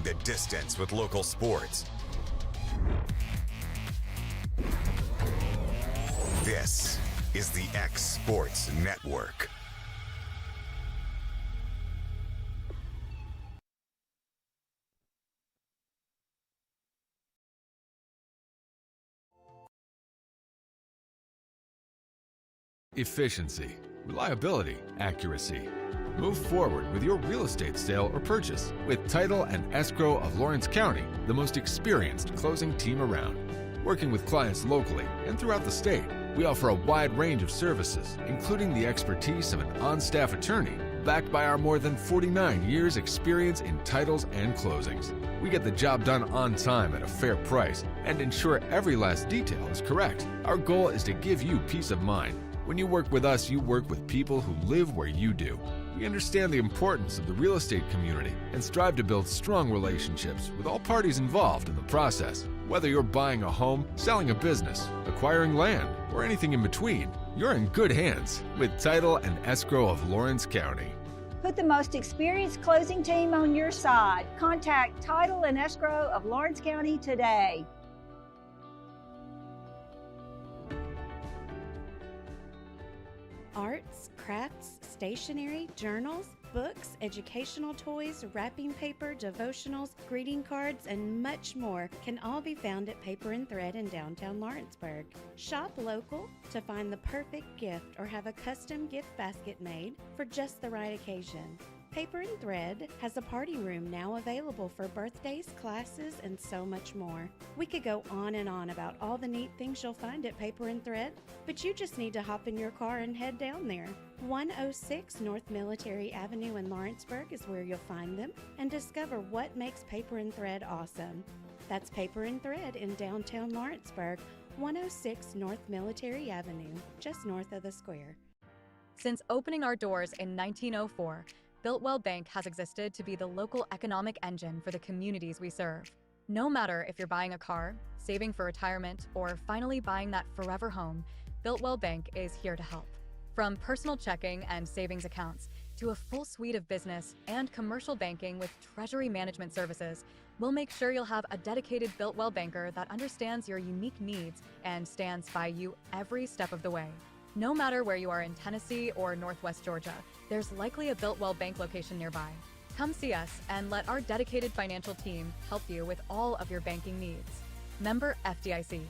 the distance with local sports. This is the X Sports Network. Efficiency, reliability, accuracy. Move forward with your real estate sale or purchase with Title and Escrow of Lawrence County, the most experienced closing team around. Working with clients locally and throughout the state, we offer a wide range of services, including the expertise of an on-staff attorney, backed by our more than 49 years experience in titles and closings. We get the job done on time at a fair price and ensure every last detail is correct. Our goal is to give you peace of mind. When you work with us, you work with people who live where you do. We understand the importance of the real estate community and strive to build strong relationships with all parties involved in the process. Whether you're buying a home, selling a business, acquiring land, or anything in between, you're in good hands with Title and Escrow of Lawrence County. Put the most experienced closing team on your side. Contact Title and Escrow of Lawrence County today. Arts, crafts, stationery, journals, books, educational toys, wrapping paper, devotionals, greeting cards, and much more can all be found at Paper and Thread in downtown Lawrenceburg. Shop local to find the perfect gift or have a custom gift basket made for just the right occasion. Paper and Thread has a party room now available for birthdays, classes, and so much more. We could go on and on about all the neat things you'll find at Paper and Thread, but you just need to hop in your car and head down there. 106 North Military Avenue in Lawrenceburg is where you'll find them and discover what makes Paper and Thread awesome. That's Paper and Thread in downtown Lawrenceburg, 106 North Military Avenue, just north of the square. Since opening our doors in 1904, Builtwell Bank has existed to be the local economic engine for the communities we serve. No matter if you're buying a car, saving for retirement, or finally buying that forever home, Builtwell Bank is here to help. From personal checking and savings accounts to a full suite of business and commercial banking with treasury management services, we'll make sure you'll have a dedicated Builtwell banker that understands your unique needs and stands by you every step of the way. No matter where you are in Tennessee or Northwest Georgia, there's likely a Builtwell Bank location nearby. Come see us and let our dedicated financial team help you with all of your banking needs. Member FDIC.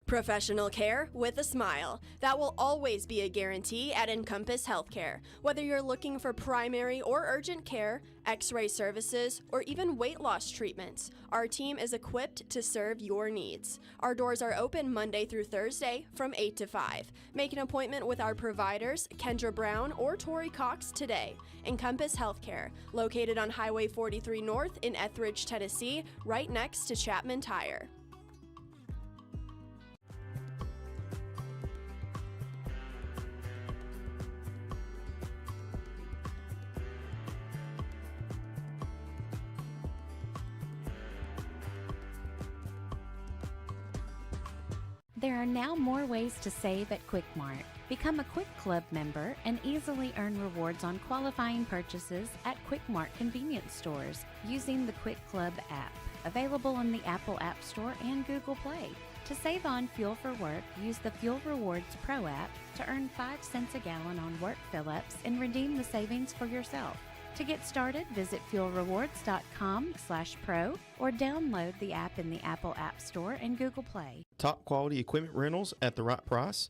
Professional care with a smile. That will always be a guarantee at Encompass Healthcare. Whether you're looking for primary or urgent care, x-ray services, or even weight loss treatments, our team is equipped to serve your needs. Our doors are open Monday through Thursday from 8 to 5. Make an appointment with our providers, Kendra Brown or Tori Cox, today. Encompass Healthcare, located on Highway 43 North in Etheridge, Tennessee, right next to Chapman Tire. There are now more ways to save at Quick Mart. Become a Quick Club member and easily earn rewards on qualifying purchases at Quick Mart convenience stores using the Quick Club app, available on the Apple App Store and Google Play. To save on fuel for work, use the Fuel Rewards Pro app to earn 5 cents a gallon on work fill-ups and redeem the savings for yourself. To get started, visit fuelrewards.com/pro or download the app in the Apple App Store and Google Play. Top quality equipment rentals at the right price.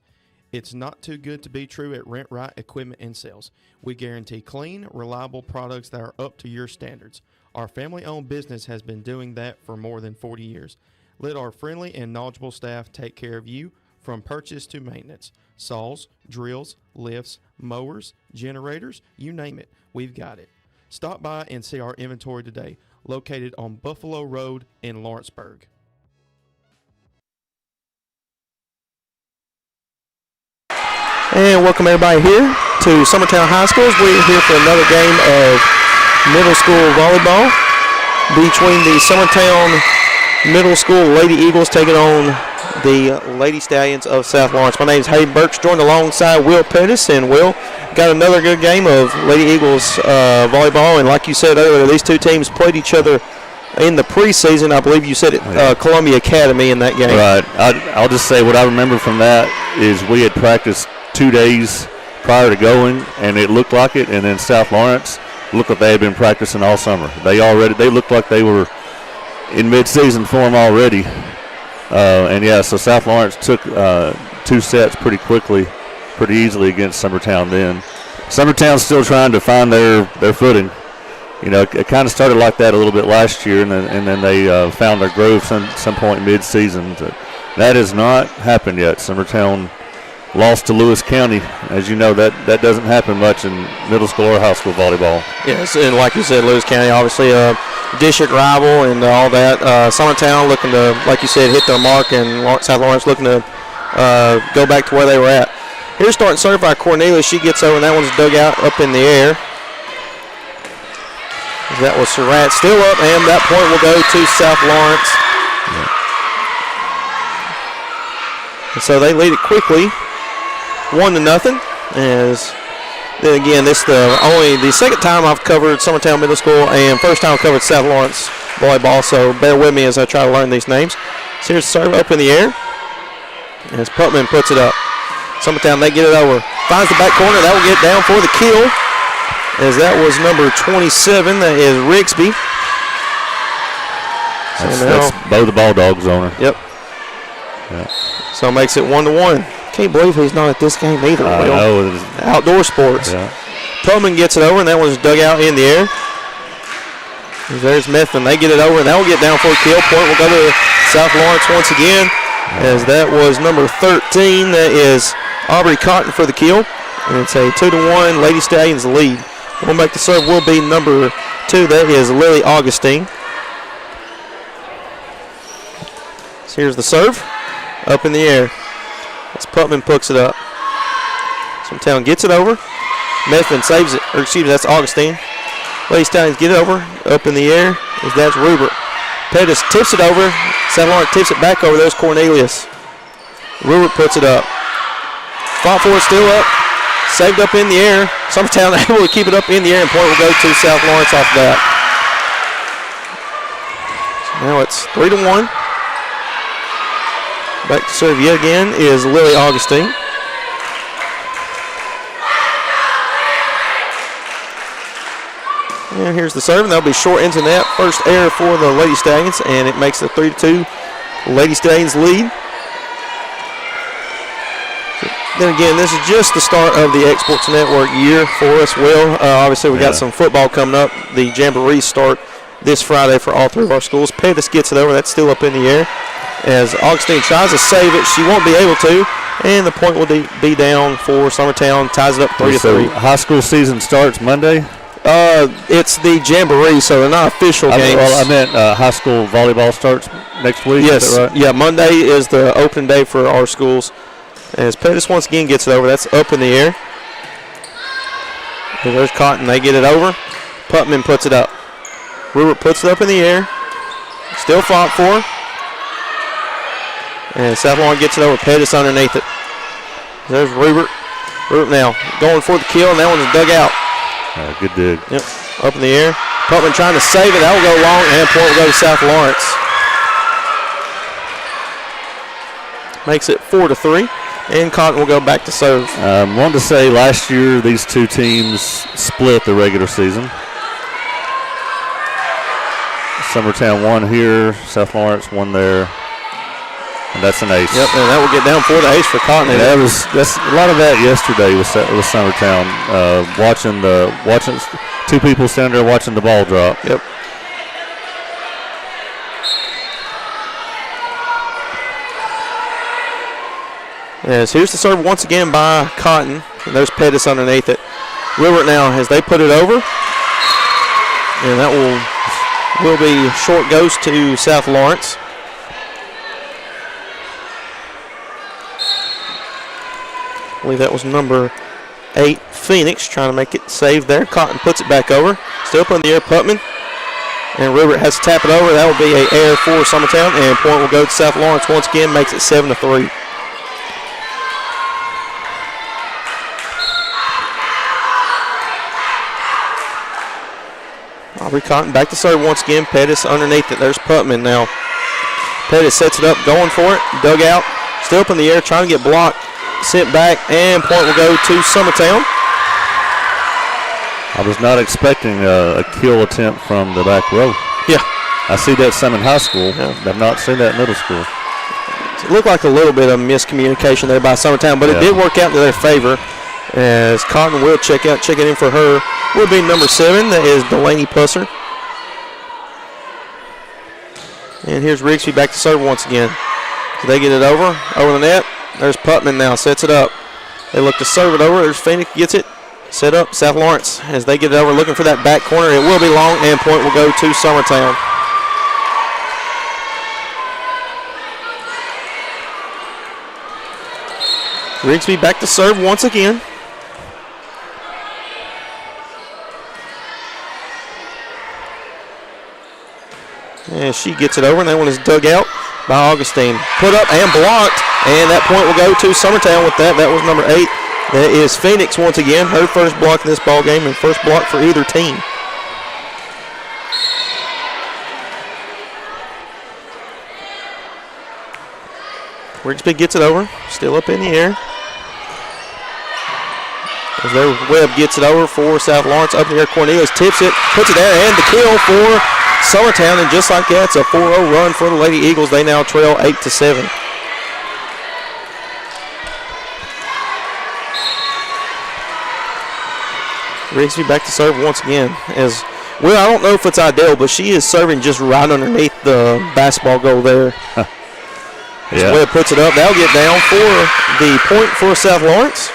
It's not too good to be true at Rent Right Equipment and Sales. We guarantee clean, reliable products that are up to your standards. Our family-owned business has been doing that for more than 40 years. Let our friendly and knowledgeable staff take care of you from purchase to maintenance. Saws, drills, lifts, mowers, generators, you name it, we've got it. Stop by and see our inventory today, located on Buffalo Road in Lawrenceburg. And welcome everybody here to Summertown High Schools. We're here for another game of middle school volleyball between the Summertown Middle School Lady Eagles taking on the Lady Stallions of South Lawrence. My name is Hayden Burks, joined alongside Will Pettis, and Will, got another good game of Lady Eagles volleyball. And like you said earlier, these two teams played each other in the preseason. I believe you said at Columbia Academy in that game. Right. I'll just say what I remember from that is we had practiced 2 days prior to going, and it looked like it. And then South Lawrence looked like they had been practicing all summer. They looked like they were in mid-season form already. So South Lawrence took 2 sets pretty quickly, pretty easily against Summertown then. Summertown's still trying to find their footing. You know, it kind of started like that a little bit last year, and then they found their groove some point mid-season. But that has not happened yet. Summertown lost to Lewis County. As you know, that doesn't happen much in middle school or high school volleyball. Yes, and like you said, Lewis County, obviously a district rival and all that. Summertown looking to, like you said, hit their mark, and South Lawrence looking to go back to where they were at. Here's starting serve by Cornelius. She gets over, and that one's dug out up in the air. That was Surratt still up, and that point will go to South Lawrence. And so they lead it quickly, 1-0. As then again, this only the second time I've covered Summertown Middle School, and first time I've covered South Lawrence volleyball. So bear with me as I try to learn these names. So here's the serve up in the air, as Putman puts it up. Summertown, they get it over, finds the back corner. That will get down for the kill. As that was number 27, that is Rigsby. That's Bo the Bulldogs owner. Yep. Yeah. So it makes it 1-1. Can't believe he's not at this game either. I know. Outdoor sports. Yeah. Putman gets it over, and that one's dug out in the air. There's Methvin. They get it over, and that will get down for a kill. Point will go to South Lawrence once again, as that was number 13. That is Aubrey Cotton for the kill. And it's a 2-1 Lady Stallions lead. Going back to serve will be number 2. That is Lily Augustine. So here's the serve. Up in the air. As Putman puts it up. Summertown gets it over. Methvin saves it. Or excuse me, that's Augustine. Lady Stallions get it over. Up in the air. As that's Rupert. Pettis tips it over. South Lawrence tips it back over. There's Cornelius. Rupert puts it up. Fought for it, still up. Saved up in the air. Summertown able to keep it up in the air, and point will go to South Lawrence off that. So now it's 3-1. Back to serve yet again is Lily Augustine. And here's the serve, and that'll be short into net. First error for the Lady Stallions, and it makes the 3-2 Lady Stallions lead. Then again, this is just the start of the Exports Network year for us, Will. Obviously, we got some football coming up. The Jamborees start this Friday for all 3 of our schools. Pettis gets it over. That's still up in the air. As Augustine tries to save it, she won't be able to. And the point will be down for Summertown. Ties it up 3-3. So high school season starts Monday? It's the Jamboree, so they're not official games. Well, I meant high school volleyball starts next week. Yes. Is that right? Yeah, Monday is the opening day for our schools. As Pettis once again gets it over, that's up in the air. And there's Cotton, they get it over. Putman puts it up. Rupert puts it up in the air. Still fought for. And South Lawrence gets it over. Pettis underneath it. There's Rupert. Rupert now going for the kill, and that one's dug out. Good dig. Yep, up in the air. Putman trying to save it. That will go long, and point will go to South Lawrence. Makes it 4-3. And Cotton will go back to serve. Wanted to say last year these two teams split the regular season. Summertown won here, South Lawrence won there, and that's an ace. Yep, and that will get down for the ace for Cotton. And that's a lot of that yesterday with Summertown. Watching 2 people standing there watching the ball drop. Yep. As here's the serve once again by Cotton. And there's Pettis underneath it. Rupert now as they put it over. And that will be short goes to South Lawrence. I believe that was number 8, Phoenix, trying to make it save there. Cotton puts it back over. Still up in the air, Putman. And Rupert has to tap it over. That will be an error for Summertown, and point will go to South Lawrence once again, makes it 7-3. Aubrey Cotton back to serve once again. Pettis underneath it. There's Putman now. Pettis sets it up, going for it. Dug out, still up in the air, trying to get blocked. Sent back, and point will go to Summertown. I was not expecting a kill attempt from the back row. Yeah. I see that some in high school. Yeah. I've not seen that in middle school. It looked like a little bit of miscommunication there by Summertown, but it did work out to their favor as Cotton will check out. Checking in for her will be number 7. That is Delaney Pusser. And here's Rigsby back to serve once again. So they get it over the net. There's Putman now, sets it up. They look to serve it over. There's Phoenix, gets it. Set up, South Lawrence as they get it over, looking for that back corner. It will be long, and point will go to Summertown. Rigsby back to serve once again. And she gets it over, and that one is dug out by Augustine. Put up and blocked, and that point will go to Summertown with that. That was number 8. That is Phoenix once again, her first block in this ball game and first block for either team. Rigsby gets it over, still up in the air. As their Webb gets it over for South Lawrence, up in the air. Cornelius tips it, puts it there, and the kill for Summertown. And just like that, it's a 4-0 run for the Lady Eagles. They now trail 8-7. Rigsby back to serve once again. As well, I don't know if it's ideal, but she is serving just right underneath the basketball goal there. Yeah. Webb puts it up. That'll get down for the point for South Lawrence.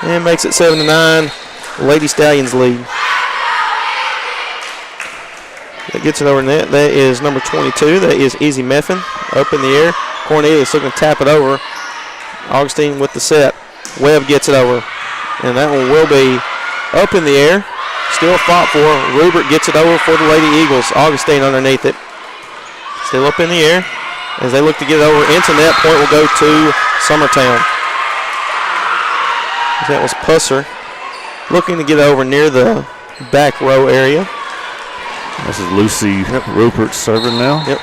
And makes it 7-9. Lady Stallions lead. That gets it over net. That is number 22. That is Izzy Meffin up in the air. Cornelius looking to tap it over. Augustine with the set. Webb gets it over. And that one will be up in the air. Still fought for. Rupert gets it over for the Lady Eagles. Augustine underneath it. Still up in the air. As they look to get it over into net, point will go to Summertown. That was Pusser looking to get over near the back row area. This is Lucy Rupert serving now. Yep.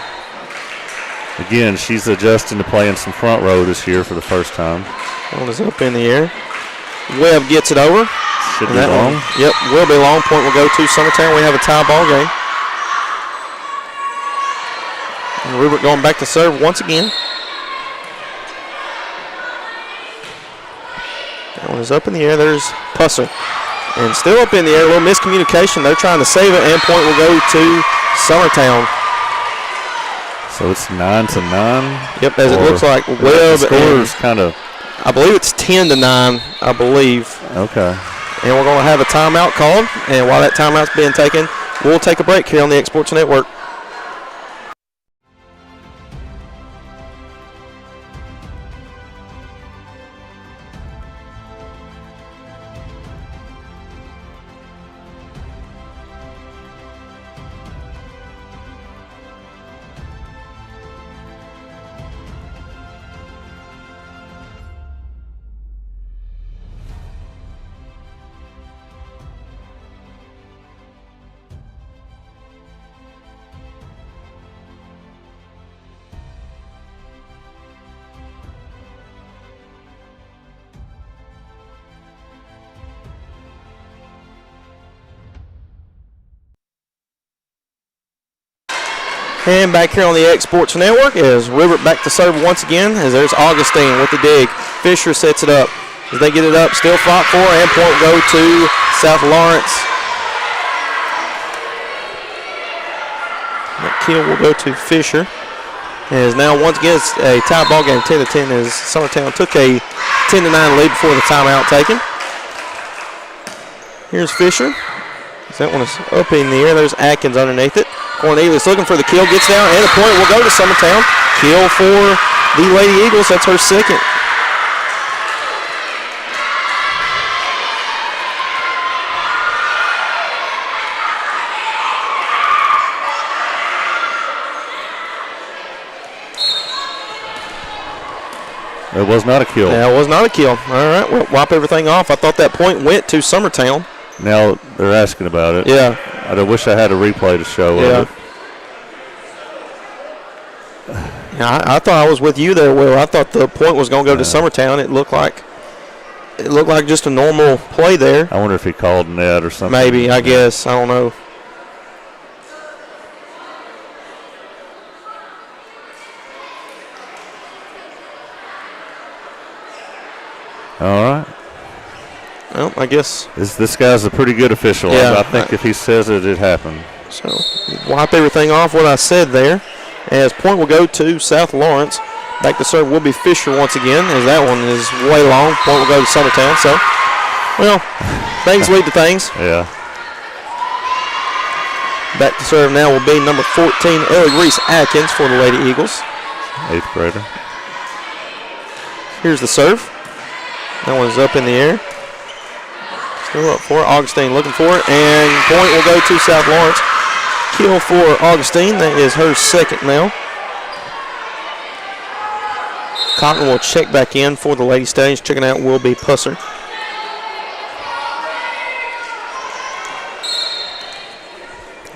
Again, she's adjusting to playing some front row this year for the first time. That one is up in the air. Webb gets it over. Should be long. Yep, will be long. Point will go to Summertown. We have a tie ball game. And Rupert going back to serve once again. That one is up in the air. There's Pusser. And still up in the air. A little miscommunication. They're trying to save it, and point will go to Summertown. So it's 9-9. Yep, as it looks like. Webb scores kind of. I believe it's 10-9. I believe. Okay. And we're going to have a timeout called. And while that timeout's being taken, we'll take a break here on the X Sports Network. And back here on the X Sports Network is Rupert back to serve once again as there's Augustine with the dig. Fisher sets it up. As they get it up, still fought for, and point will go to South Lawrence. That kill will go to Fisher. As now once again it's a tie ball game, 10-10, as Summertown took a 10-9 lead before the timeout taken. Here's Fisher. That one is up in the air. There's Atkins underneath it. Cornelius looking for the kill, gets down, and the point will go to Summertown. Kill for the Lady Eagles. That's her second. It was not a kill. Yeah, it was not a kill. All right, well, wipe everything off. I thought that point went to Summertown. Now they're asking about it. Yeah. I wish I had a replay to show of it. Yeah, I thought I was with you there, Will. I thought the point was going to go to Summertown. It looked like just a normal play there. I wonder if he called net or something. Maybe, I guess. I don't know. All right. Well, I guess. This guy's a pretty good official. Yeah, I think if he says it, it happened. So wipe everything off what I said there. As point will go to South Lawrence. Back to serve will be Fisher once again, as that one is way long. Point will go to Summertown. So, well, things lead to things. Yeah. Back to serve now will be number 14, Ellie Reese Atkins for the Lady Eagles. 8th grader. Here's the serve. That one's up in the air. Still up for it. Augustine looking for it, and point will go to South Lawrence. Kill for Augustine. That is her second now. Cotton will check back in for the Lady Stallions. Checking out will be Pusser.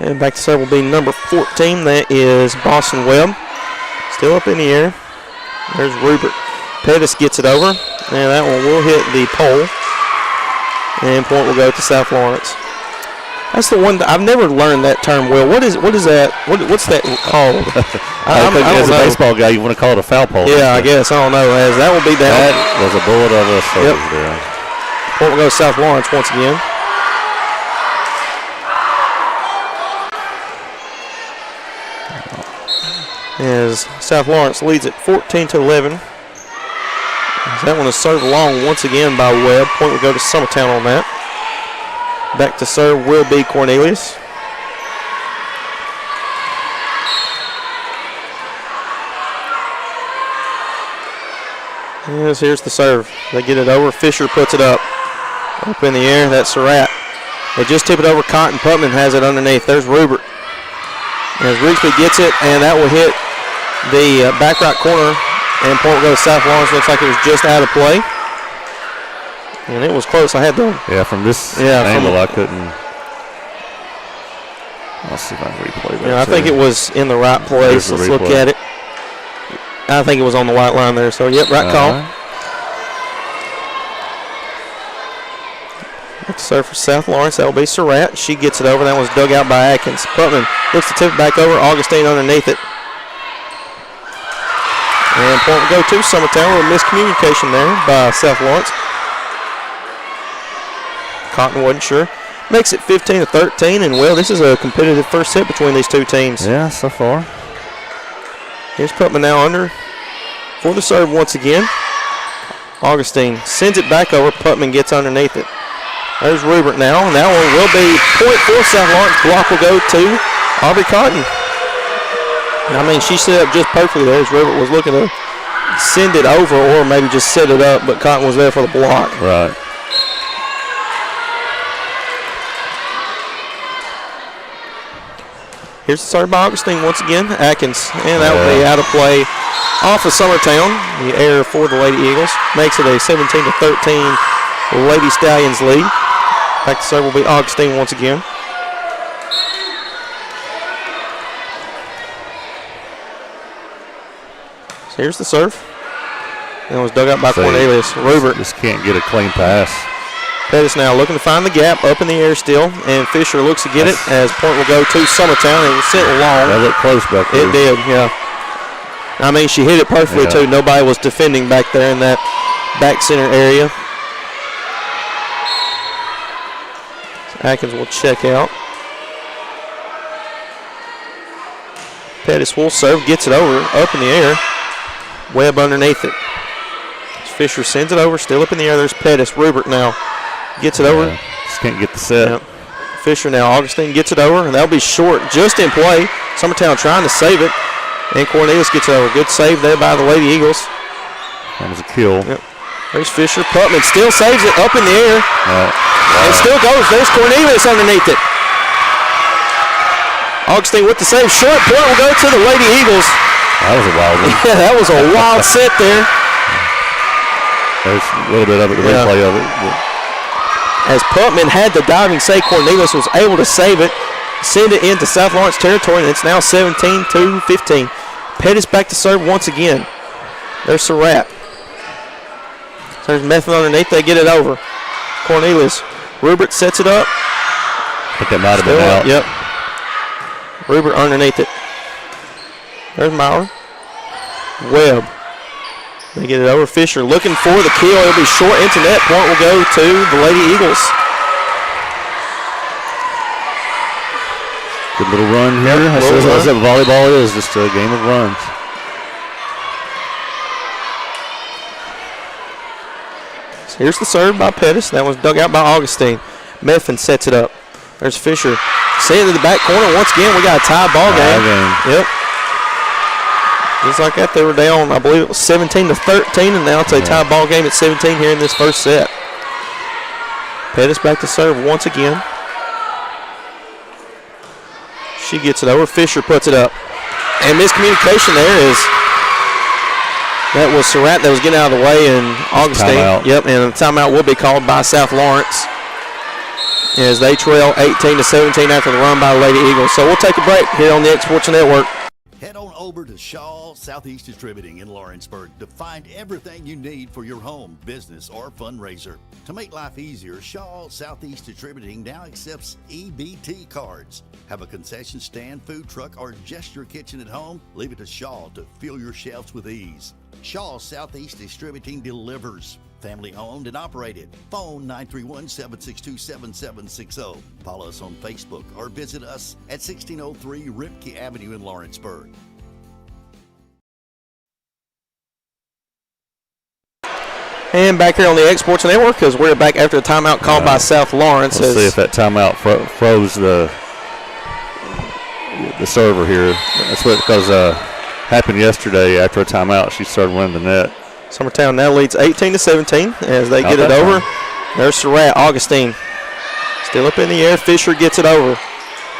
And back to serve will be number 14. That is Boston Webb. Still up in the air. There's Rupert. Pettis gets it over, and that one will hit the pole. And point will go to South Lawrence. That's the one I've never learned that term. Will, what is that? What's that called? I don't as a baseball guy, you want to call it a foul pole. Yeah, I guess. I don't know. As that will be down. That was a bullet of a soldier there. Point will go to South Lawrence once again. As South Lawrence leads it 14-11. That one is served long once again by Webb. Point will go to Summertown on that. Back to serve will be Cornelius. Yes, here's the serve. They get it over. Fisher puts it up. Up in the air. That's Surratt. They just tip it over. Cotton Putman has it underneath. There's Rupert. As Rigsby gets it, and that will hit the back right corner. And point will go to South Lawrence. Looks like it was just out of play. And it was close. I had to. Yeah, from this angle, I couldn't. I'll see if I can replay that. Yeah, I think it was in the right place. Let's look at it. I think it was on the white line there. So, yep, right call. Right. Serve for South Lawrence. That will be Surratt. She gets it over. That one's dug out by Atkins. Putman looks to tip it back over. Augustine underneath it. And point will go to Summertown. A little miscommunication there by South Lawrence. Cotton wasn't sure. Makes it 15-13, and well, this is a competitive first set between these two teams. Yeah, so far. Here's Putman now under for the serve once again. Augustine sends it back over. Putman gets underneath it. There's Rupert now, and that one will be point for South Lawrence. Block will go to Aubrey Cotton. I mean, she set up just perfectly there as Rupert was looking to send it over or maybe just set it up, but Cotton was there for the block. Right. Here's the serve by Augustine once again. Atkins, and that will be out of play off of Summertown. The error for the Lady Eagles makes it a 17-13 Lady Stallions lead. Back to serve will be Augustine once again. So here's the serve. And it was dug up by Cornelius. Rupert just can't get a clean pass. Pettis now looking to find the gap, up in the air still, and Fisher looks to get it as point will go to Summertown. It was sent long. That looked close back there. It did, yeah. I mean, she hit it perfectly, too. Nobody was defending back there in that back center area. So Atkins will check out. Pettis will serve, gets it over, up in the air. Webb underneath it. Fisher sends it over, still up in the air. There's Pettis. Rupert now gets it over. Just can't get the set. Yep. Fisher now. Augustine gets it over, and that'll be short, just in play. Summertown trying to save it, and Cornelius gets it over. Good save there by the Lady Eagles. That was a kill. Yep. There's Fisher. Putman still saves it up in the air. Wow. And still goes. There's Cornelius underneath it. Augustine with the save. Short point will go to the Lady Eagles. That was a wild one. Yeah, that was a wild set there. There's a little bit of it, the replay of it. As Putman had the diving save, Cornelius was able to save it, send it into South Lawrence territory, and it's now 17-15. Pettis back to serve once again. There's Surratt. There's Methvin underneath. They get it over. Cornelius. Rupert sets it up. I think that might have been out. Yep. Rupert underneath it. There's Maurer. Webb. They get it over. Fisher looking for the kill. It'll be short into net. Point will go to the Lady Eagles. Good little run here. That's what volleyball is, just a game of runs. So here's the serve by Pettis. That was dug out by Augustine. Methvin sets it up. There's Fisher. Send it to the back corner. Once again, we got a tie ball game. Yep. Just like that, they were down, I believe it was 17-13, and now it's a tie ball game at 17 here in this first set. Pettis back to serve once again. She gets it over. Fisher puts it up. And miscommunication there is, that was Surratt that was getting out of the way, and Augustine. Timeout. Yep, and a timeout will be called by South Lawrence as they trail 18-17 after the run by Lady Eagles. So we'll take a break here on the X Sports Network. Head on over to Shaw Southeast Distributing in Lawrenceburg to find everything you need for your home, business, or fundraiser. To make life easier, Shaw Southeast Distributing now accepts EBT cards. Have a concession stand, food truck, or just your kitchen at home? Leave it to Shaw to fill your shelves with ease. Shaw Southeast Distributing delivers. Family owned and operated. Phone 931-762-7760. Follow us on Facebook or visit us at 1603 Rimke Avenue in Lawrenceburg. And back here on the X Sports Network, because we're back after a timeout called by South Lawrence. Let's see if that timeout froze the server here. That's what happened yesterday. After a timeout, she started running the net. Summertown now leads 18-17 as they get it over. There's Surratt. Augustine still up in the air. Fisher gets it over.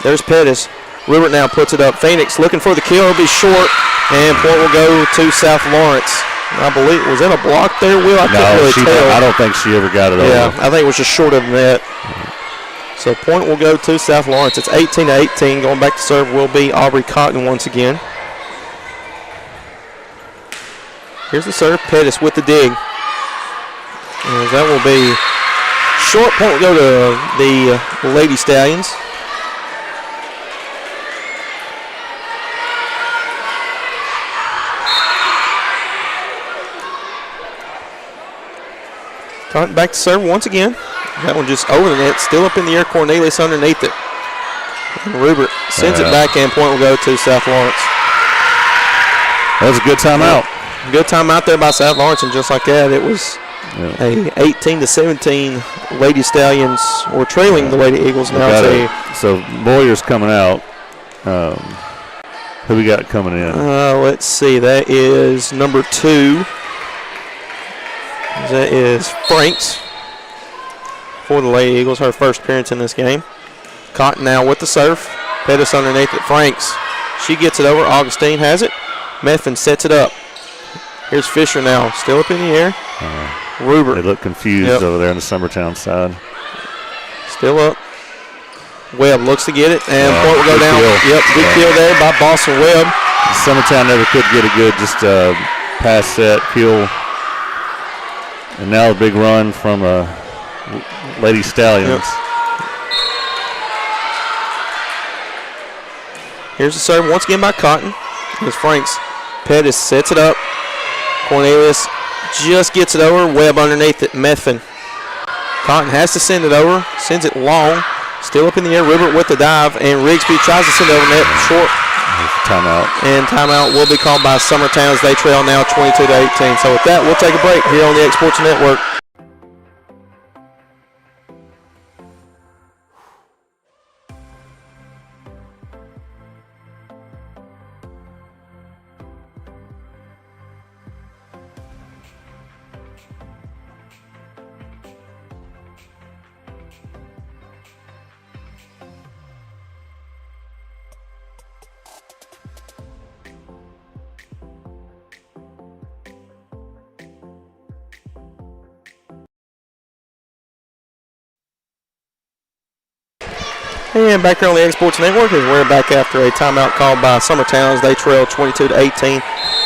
There's Pettis. Rupert now puts it up. Phoenix looking for the kill. It'll be short, and point will go to South Lawrence. I believe, was that a block there, Will? I can't really tell. I don't think she ever got it over. Yeah, I think it was just short of the net. So point will go to South Lawrence. It's 18-18. Going back to serve will be Aubrey Cotton once again. Here's the serve. Pettis with the dig. And that will be short. Point will go to the Lady Stallions. Cotton back to serve once again. That one just over the net. Still up in the air. Cornelius underneath it. And Rupert sends it back, and point will go to South Lawrence. That was a good timeout. Good time out there by South Lawrence, and just like that, it was a 18-17 Lady Stallions were trailing the Lady Eagles. Now so Boyer's coming out. Who we got coming in? Let's see. That is number 2. That is Franks for the Lady Eagles. Her first appearance in this game. Cotton now with the serve. Pettis underneath it. Franks. She gets it over. Augustine has it. Methvin sets it up. Here's Fisher now, still up in the air. Rupert. They look confused over there on the Summertown side. Still up. Webb looks to get it, and point will go down. Kill. Yep, good kill there by Boston Webb. Summertown never could get a good pass set, kill. And now a big run from Lady Stallions. Yep. Here's the serve once again by Cotton. Here's Franks. Pettis sets it up. Cornelius just gets it over. Webb underneath it. Methvin. Cotton has to send it over. Sends it long. Still up in the air. Rupert with the dive. And Rigsby tries to send it over net. Short. Timeout. And timeout will be called by Summertown as they trail now 22-18. So with that, we'll take a break here on the X Sports Network. And back here on the Exports Network as we're back after a timeout called by Summertown as they trail 22-18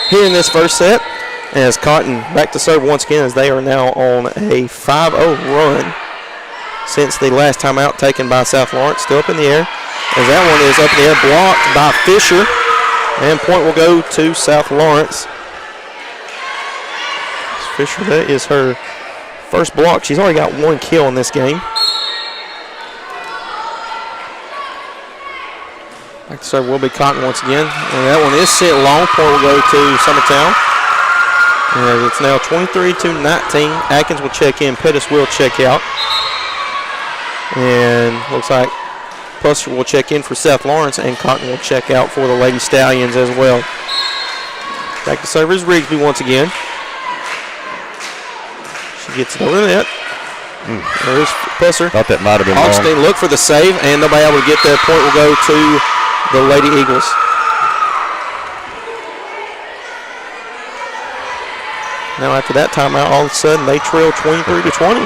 here in this first set. As Cotton back to serve once again as they are now on a 5-0 run since the last timeout taken by South Lawrence. Still up in the air as that one is up in the air, blocked by Fisher. And point will go to South Lawrence. Fisher, that is her first block. She's already got one kill in this game. Back to serve will be Cotton once again. And that one is sent long. Point will go to Summertown. And it's now 23-19. Atkins will check in. Pettis will check out. And looks like Pusser will check in for South Lawrence, and Cotton will check out for the Lady Stallions as well. Back to serve is Rigsby once again. She gets it over the net. There's Pusser. Thought that might have been Augustine look for the save, and nobody able to get there. Point will go to the Lady Eagles. Now after that timeout, all of a sudden they trail 23-20.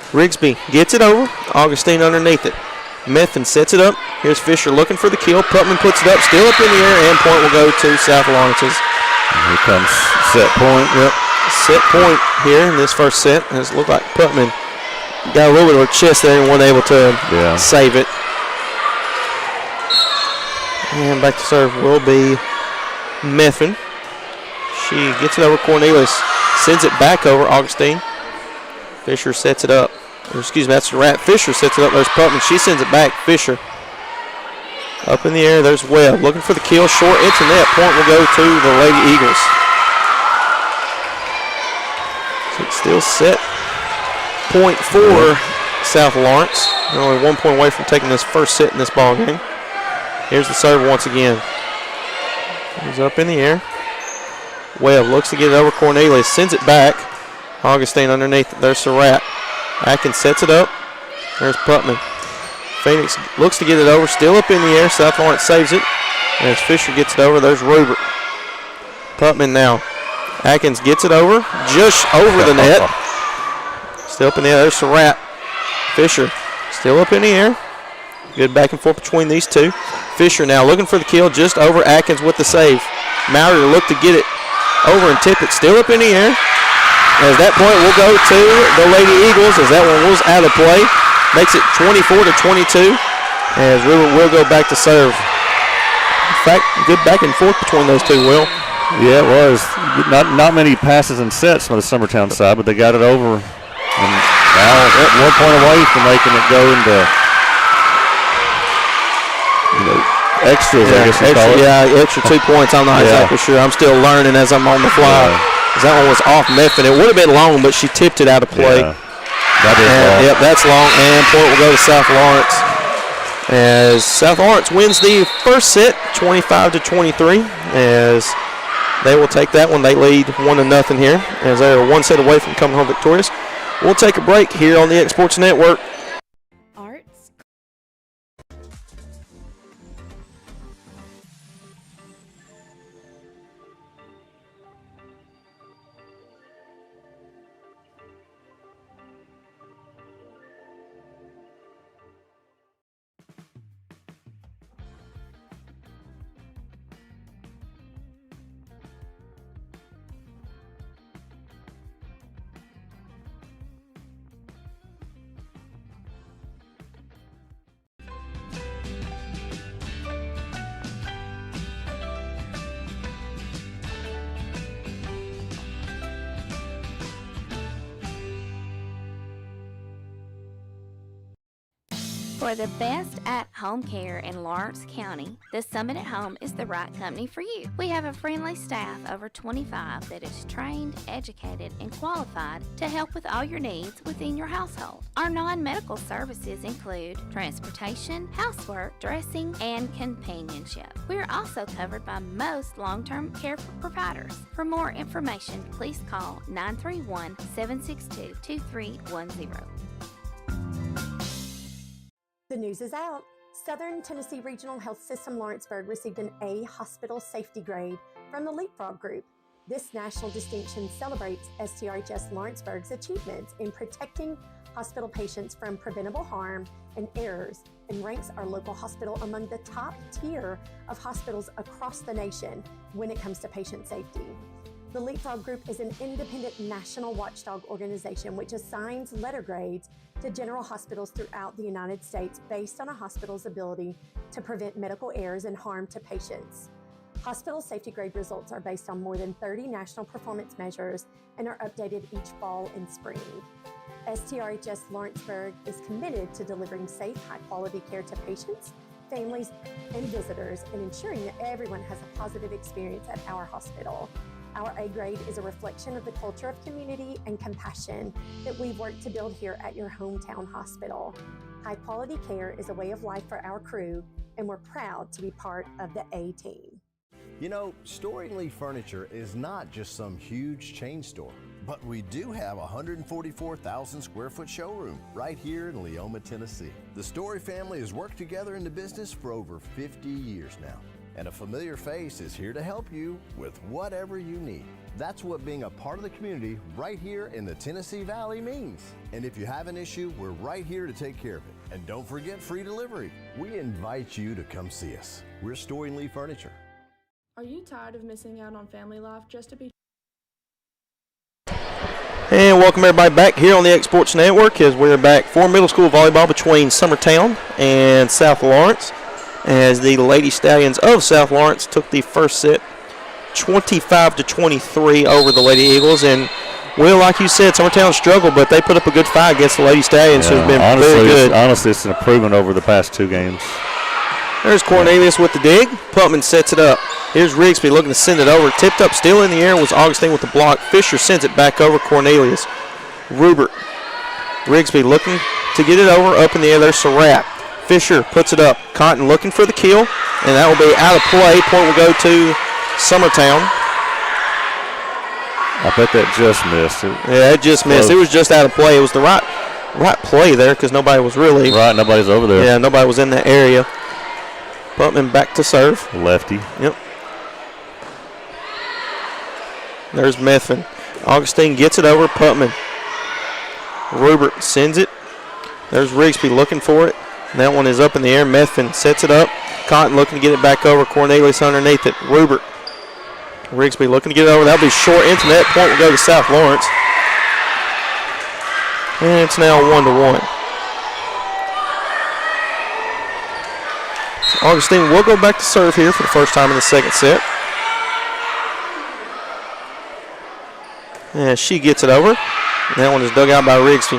Rigsby gets it over. Augustine underneath it. Methvin sets it up. Here's Fisher looking for the kill. Putman puts it up, still up in the air, and point will go to South Lawrence's. Here comes set point. Yep, set point here in this first set. It looked like Putman got a little bit of her chest there and wasn't able to save it. And back to serve will be Methvin. She gets it over Cornelius, sends it back over Augustine. Fisher sets it up. Excuse me, that's Rat. Fisher sets it up. There's Putman. She sends it back. Fisher up in the air. There's Webb looking for the kill. Short into net. Point will go to the Lady Eagles. So it's still set. Point for South Lawrence. They're only 1 point away from taking this first set in this ball game. Here's the serve once again. He's up in the air. Webb looks to get it over Cornelius. Sends it back. Augustine underneath it. There's Surratt. Atkins sets it up. There's Putman. Phoenix looks to get it over. Still up in the air. South Lawrence saves it. As Fisher gets it over, there's Rubert. Putman now. Atkins gets it over. Just over the net. Still up in the air. There's Surratt. Fisher still up in the air. Good back and forth between these two. Fisher now looking for the kill. Just over Atkins with the save. Mallory to look to get it over and tip it. Still up in the air. As that point will go to the Lady Eagles as that one was out of play. Makes it 24-22 as Rubert will go back to serve. In fact, good back and forth between those two, Will. Yeah, it was. Not many passes and sets on the Summertown side, but they got it over. And now 1 point away from making it go into extras, I guess you call it. Yeah, extra 2 points. I'm not exactly sure. I'm still learning as I'm on the fly. That one was off Methvin. It would have been long, but she tipped it out of play. Yeah, that is long. Yep, that's long. And point will go to South Lawrence. As South Lawrence wins the first set, 25-23. As they will take that one. They lead 1-0 here. As they are one set away from coming home victorious. We'll take a break here on the Exports Network. Arts. For the best at-home care in Lawrence County, the Summit at Home is the right company for you. We have a friendly staff over 25 that is trained, educated, and qualified to help with all your needs within your household. Our non-medical services include transportation, housework, dressing, and companionship. We are also covered by most long-term care providers. For more information, please call 931-762-2310. The news is out. Southern Tennessee Regional Health System Lawrenceburg received an A hospital safety grade from the Leapfrog Group. This national distinction celebrates STRHS Lawrenceburg's achievements in protecting hospital patients from preventable harm and errors and ranks our local hospital among the top tier of hospitals across the nation when it comes to patient safety. The Leapfrog Group is an independent national watchdog organization which assigns letter grades to general hospitals throughout the United States based on a hospital's ability to prevent medical errors and harm to patients. Hospital safety grade results are based on more than 30 national performance measures and are updated each fall and spring. STRHS Lawrenceburg is committed to delivering safe, high-quality care to patients, families, and visitors, and ensuring that everyone has a positive experience at our hospital. Our A grade is a reflection of the culture of community and compassion that we've worked to build here at your hometown hospital. High-quality care is a way of life for our crew, and we're proud to be part of the A team. You know, Storing Lee Furniture is not just some huge chain store, but we do have a 144,000 square foot showroom right here in Leoma, Tennessee. The Story family has worked together in the business for over 50 years now, and a familiar face is here to help you with whatever you need. That's what being a part of the community right here in the Tennessee Valley means. And if you have an issue, we're right here to take care of it. And don't forget free delivery. We invite you to come see us. We're Storing Lee Furniture. Are you tired of missing out on family life just to be... And welcome everybody back here on the X Sports Network as we're back for middle school volleyball between Summertown and South Lawrence, as the Lady Stallions of South Lawrence took the first set 25-23 over the Lady Eagles. And Will, like you said, Summertown struggled, but they put up a good fight against the Lady Stallions, who've been very good. Honestly, it's an improvement over the past two games. There's Cornelius with the dig. Putman sets it up. Here's Rigsby looking to send it over. Tipped up, still in the air was Augustine with the block. Fisher sends it back over Cornelius. Rubert. Rigsby looking to get it over. Up in the air, there's Surratt. Fisher puts it up. Cotton looking for the kill, and that will be out of play. Point will go to Summertown. I bet that just missed it. Yeah, it just missed. It was just out of play. It was the right play there because nobody was really. Right, nobody's over there. Yeah, nobody was in that area. Putman back to serve. Lefty. Yep. There's Methvin. Augustine gets it over. Putman. Rubert sends it. There's Rigsby looking for it. And that one is up in the air. Methvin sets it up. Cotton looking to get it back over. Cornelius underneath it. Rubert. Rigsby looking to get it over. That'll be short into net. Point will go to South Lawrence. And it's now 1-1. So Augustine will go back to serve here for the first time in the second set. And she gets it over. And that one is dug out by Rigsby.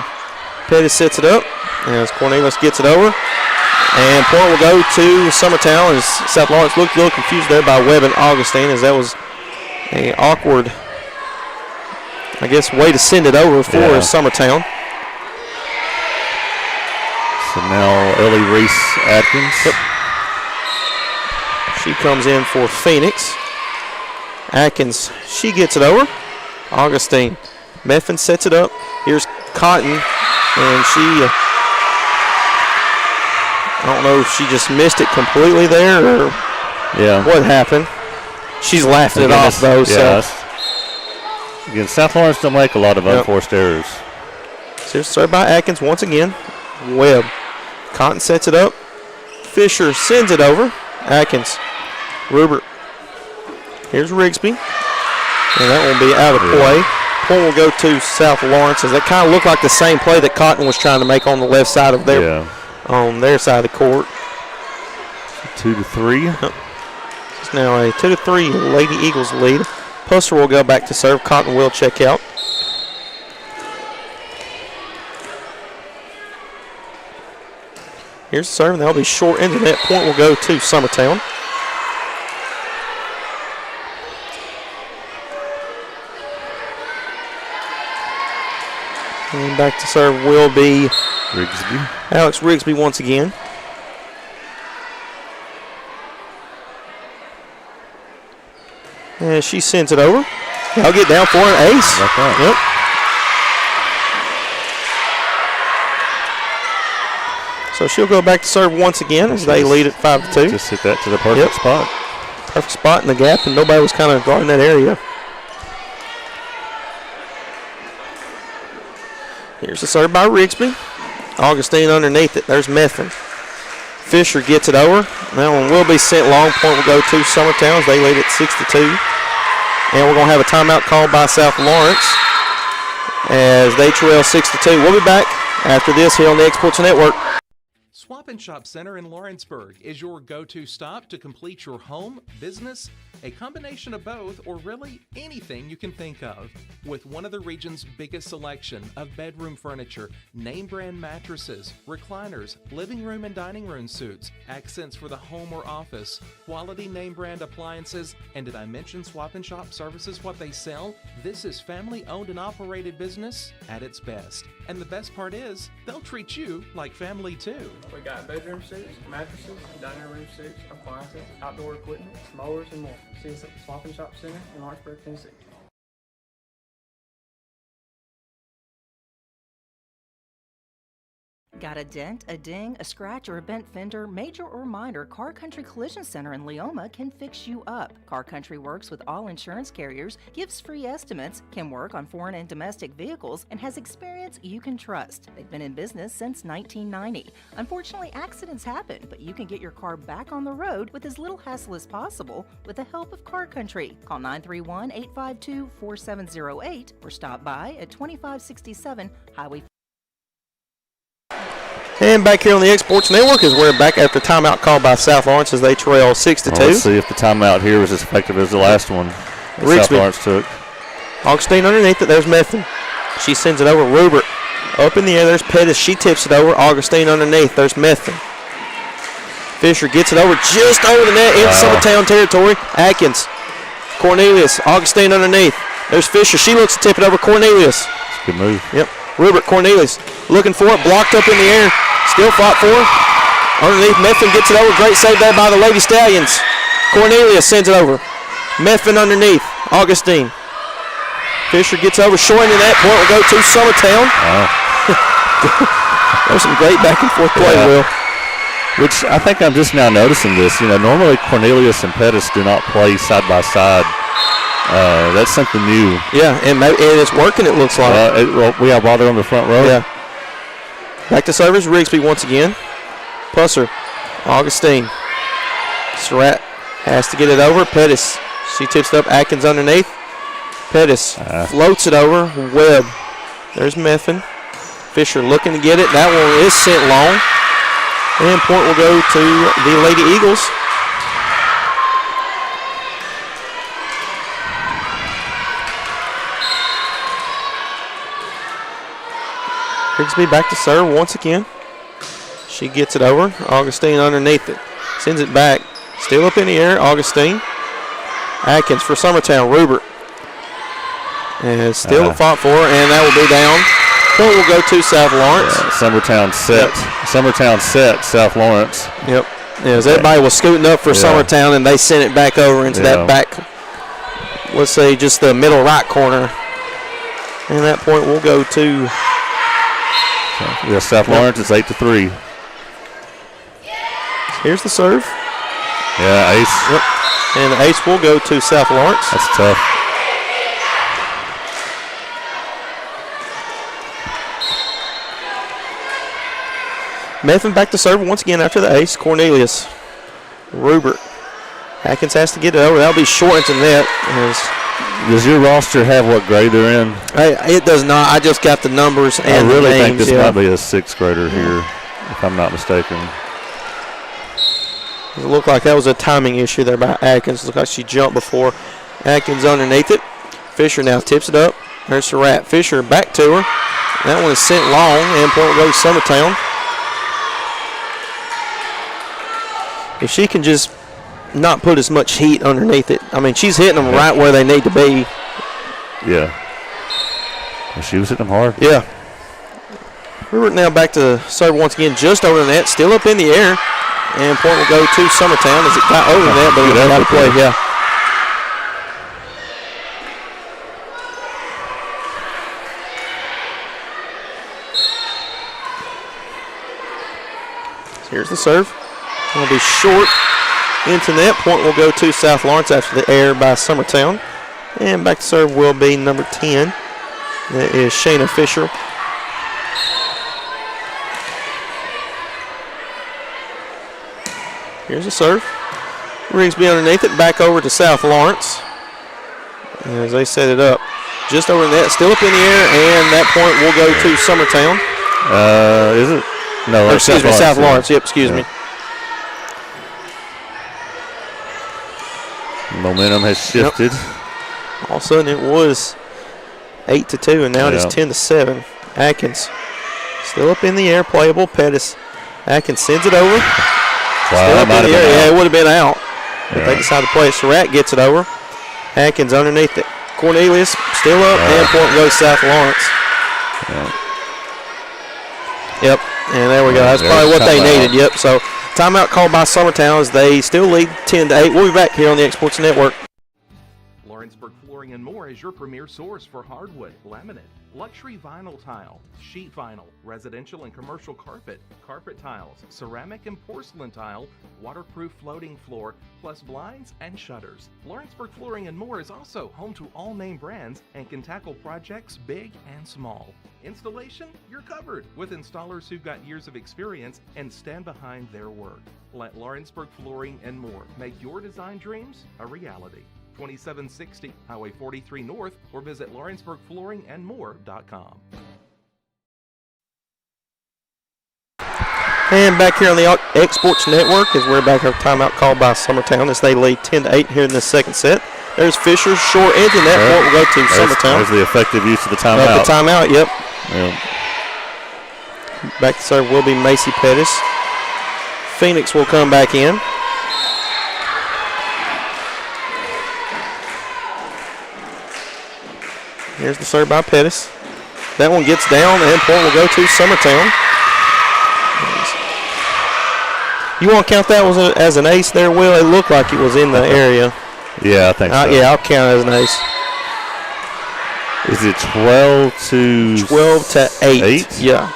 Pettis sets it up as Cornelius gets it over. And point will go to Summertown as South Lawrence looked a little confused there by Webb and Augustine, as that was an awkward, I guess, way to send it over for Summertown. So now Ellie Reese-Atkins. Yep. She comes in for Phoenix. Atkins, she gets it over. Augustine. Methvin sets it up. Here's Cotton, and she, I don't know if she just missed it completely there or what happened. She's laughing it off, though. Yeah, so. Again, South Lawrence don't make a lot of unforced errors. So here's served by Atkins once again. Webb. Cotton sets it up. Fisher sends it over. Atkins. Rubert. Here's Rigsby. And that will be out of play. Point will go to South Lawrence, as that kind of looked like the same play that Cotton was trying to make on the left side of their, on their side of the court. 2-3. It's now a 2-3 Lady Eagles lead. Puster will go back to serve. Cotton will check out. Here's the serve, and that'll be short into that. Point will go to Summertown. And back to serve will be Rigsby. Alex Rigsby once again. And she sends it over. I'll get down for an ace. That's right. Yep. So she'll go back to serve once again as they lead at 5-2. Just hit that to the perfect spot. Perfect spot in the gap, and nobody was kind of guarding that area. Here's the serve by Rigsby. Augustine underneath it. There's Methvin. Fisher gets it over. That one will be sent long. Point will go to Summertown as they lead at 6-2. And we're going to have a timeout called by South Lawrence as they trail 6-2. We'll be back after this here on the Exports Network. Swap and Shop Center in Lawrenceburg is your go-to stop to complete your home, business, a combination of both, or really anything you can think of. With one of the region's biggest selection of bedroom furniture, name brand mattresses, recliners, living room and dining room suites, accents for the home or office, quality name brand appliances, and did I mention Swap and Shop Services, what they sell? This is family owned and operated business at its best. And the best part is, they'll treat you like family too. We got bedroom suites, mattresses, dining room suites, appliances, outdoor equipment, mowers, and more. See us at the Swap and Shop Center in Lawrenceburg, Tennessee. Got a dent, a ding, a scratch, or a bent fender? Major or minor, Car Country Collision Center in Leoma can fix you up. Car Country works with all insurance carriers, gives free estimates, can work on foreign and domestic vehicles, and has experience you can trust. They've been in business since 1990. Unfortunately, accidents happen, but you can get your car back on the road with as little hassle as possible with the help of Car Country. Call 931-852-4708 or stop by at 2567 Highway. And back here on the Exports Network as we're back after timeout called by South Lawrence as they trail 6-2. Well, let's see if the timeout here was as effective as the last one that South Lawrence took. Augustine underneath it. There's Methvin. She sends it over. Rubert up in the air. There's Pettis. She tips it over. Augustine underneath. There's Methvin. Fisher gets it over just over the net in Summertown territory. Atkins. Cornelius. Augustine underneath. There's Fisher. She looks to tip it over. Cornelius. That's a good move. Yep. Rubert. Cornelius looking for it. Blocked up in the air. Still fought for. Underneath, Methvin gets it over. Great save there by the Lady Stallions. Cornelius sends it over. Methvin underneath. Augustine. Fisher gets over. Short into that point will go to Summertown. There's some great back and forth play, Will. Which I think I'm just now noticing this. You know, normally Cornelius and Pettis do not play side by side. That's something new. Yeah, and it's working, it looks like. While they're on the front row. Yeah. Back to service, Rigsby once again. Pusser, Augustine. Surratt has to get it over. Pettis, she tips it up. Atkins underneath. Pettis floats it over. Webb. There's Methvin. Fisher looking to get it. That one is sent long. And point will go to the Lady Eagles. Rigsby back to serve once again. She gets it over. Augustine underneath it. Sends it back. Still up in the air. Augustine. Atkins for Summertown. Rubert. And still fought for, and that will be down. Point will go to South Lawrence. Summertown set. Yep. Summertown set South Lawrence. Yep. As everybody was scooting up for Summertown, and they sent it back over into that back, let's say just the middle right corner. And that point will go to South Lawrence is 8-3. Here's the serve. Yeah, ace. Yep. And the ace will go to South Lawrence. That's tough. Methvin back to serve once again after the ace. Cornelius. Rubert. Atkins has to get it over. That'll be short into net. Does your roster have what grade they're in? It does not. I just got the numbers and I really the names, think this might be a sixth grader here, if I'm not mistaken. It looked like that was a timing issue there by Atkins. It looked like she jumped before. Atkins underneath it. Fisher now tips it up. There's Surratt. Fisher back to her. That one is sent long, and point will go to Summertown. If she can just not put as much heat underneath it. I mean, she's hitting them right where they need to be. Yeah. Well, she was hitting them hard. Yeah. Rubert now back to serve once again, just over the net, still up in the air. And point will go to Summertown as it got over the net, but it was out of play, yeah. Here's the serve. It'll be short into net. Point will go to South Lawrence after the error by Summertown. And back to serve will be number 10. That is Shayna Fisher. Here's a serve. Rigsby underneath it, back over to South Lawrence. As they set it up. Just over the net, still up in the air, and that point will go to Summertown. Is it? No, excuse me, South Lawrence. Yep, excuse me. Momentum has shifted. All of a sudden it was 8-2, and now it is 10-7. Atkins still up in the air, playable. Pettis. Atkins sends it over. Still up in the air. Yeah, it would have been out. But they decide to play it. Surratt gets it over. Atkins underneath it. Cornelius still up, and point goes South Lawrence. Yep, and there we go. That's probably what they needed. Yep, so timeout called by Summertown as they still lead 10-8. We'll be back here on the Exports Network. Lawrenceburg Flooring and More is your premier source for hardwood, laminate, luxury vinyl tile, sheet vinyl, residential and commercial carpet, carpet tiles, ceramic and porcelain tile, waterproof floating floor, plus blinds and shutters. Lawrenceburg Flooring and More is also home to all name brands and can tackle projects big and small. Installation, you're covered with installers who've got years of experience and stand behind their work. Let Lawrenceburg Flooring and More make your design dreams a reality. 2760 Highway 43 North, or visit LawrenceburgFlooringandMore.com. And back here on the Exports Network as we're back our timeout called by Summertown as they lead 10-8 here in the second set. There's Fisher's short edge, and that point will go to Summertown. There's the effective use of the timeout. The timeout, yep. Back to serve will be Macy Pettis. Phoenix will come back in. Here's the serve by Pettis. That one gets down, and point will go to Summertown. You want to count that as an ace there, Will? It looked like it was in the area. Yeah, I think so. Yeah, I'll count it as an ace. Is it 12-8? Yeah.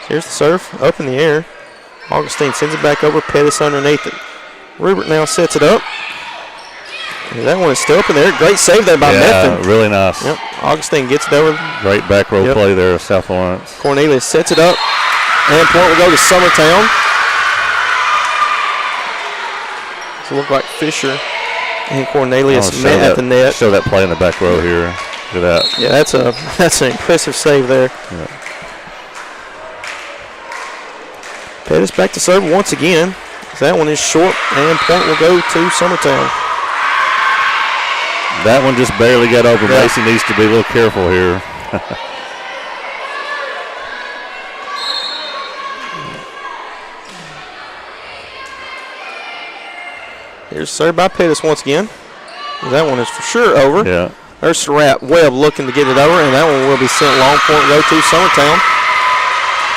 Here's the serve, up in the air. Augustine sends it back over, Pettis underneath it. Rupert now sets it up. And that one is still up in there. Great save there by Methvin. Really nice. Yep. Augustine gets it over. Great back row play there of South Lawrence. Cornelius sets it up. And point will go to Summertown. So it looked like Fisher and Cornelius met at the net. Show that play in the back row here. Look at that. Yeah, that's an impressive save there. Yeah. Pettis back to serve once again. That one is short, and point will go to Summertown. That one just barely got over. Yeah. Macy needs to be a little careful here. Here's serve by Pettis once again. That one is for sure over. Yeah. There's Surratt. Webb looking to get it over, and that one will be sent long. Point go to Summertown.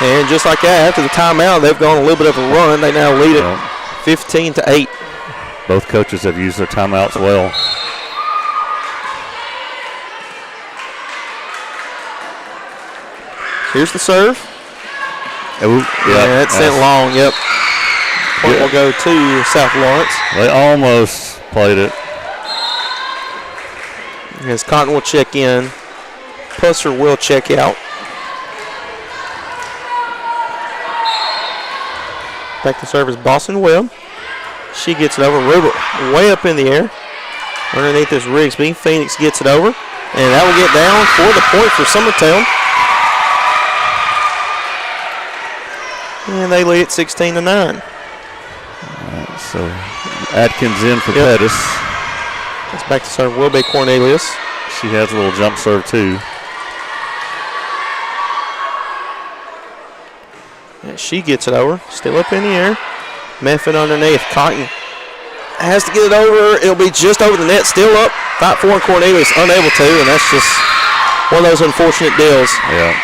And just like that, after the timeout, they've gone a little bit of a run. They now lead it 15-8. Both coaches have used their timeouts well. Here's the serve. Ooh, yeah, that's sent long. Yep. Point will go to South Lawrence. They almost played it. As Cotton will check in, Pusser will check out. Back to serve is Boston Webb. She gets it over. Rupert way up in the air. Underneath is Rigsby. Phoenix gets it over. And that will get down for the point for Summertown. And they lead it 16-9. So Atkins in for Pettis. That's back to serve will be Cornelius. She has a little jump serve too. And she gets it over. Still up in the air. Methvin underneath. Cotton has to get it over. It'll be just over the net. Still up. Fight for Cornelius. Unable to. And that's just one of those unfortunate deals. Yeah.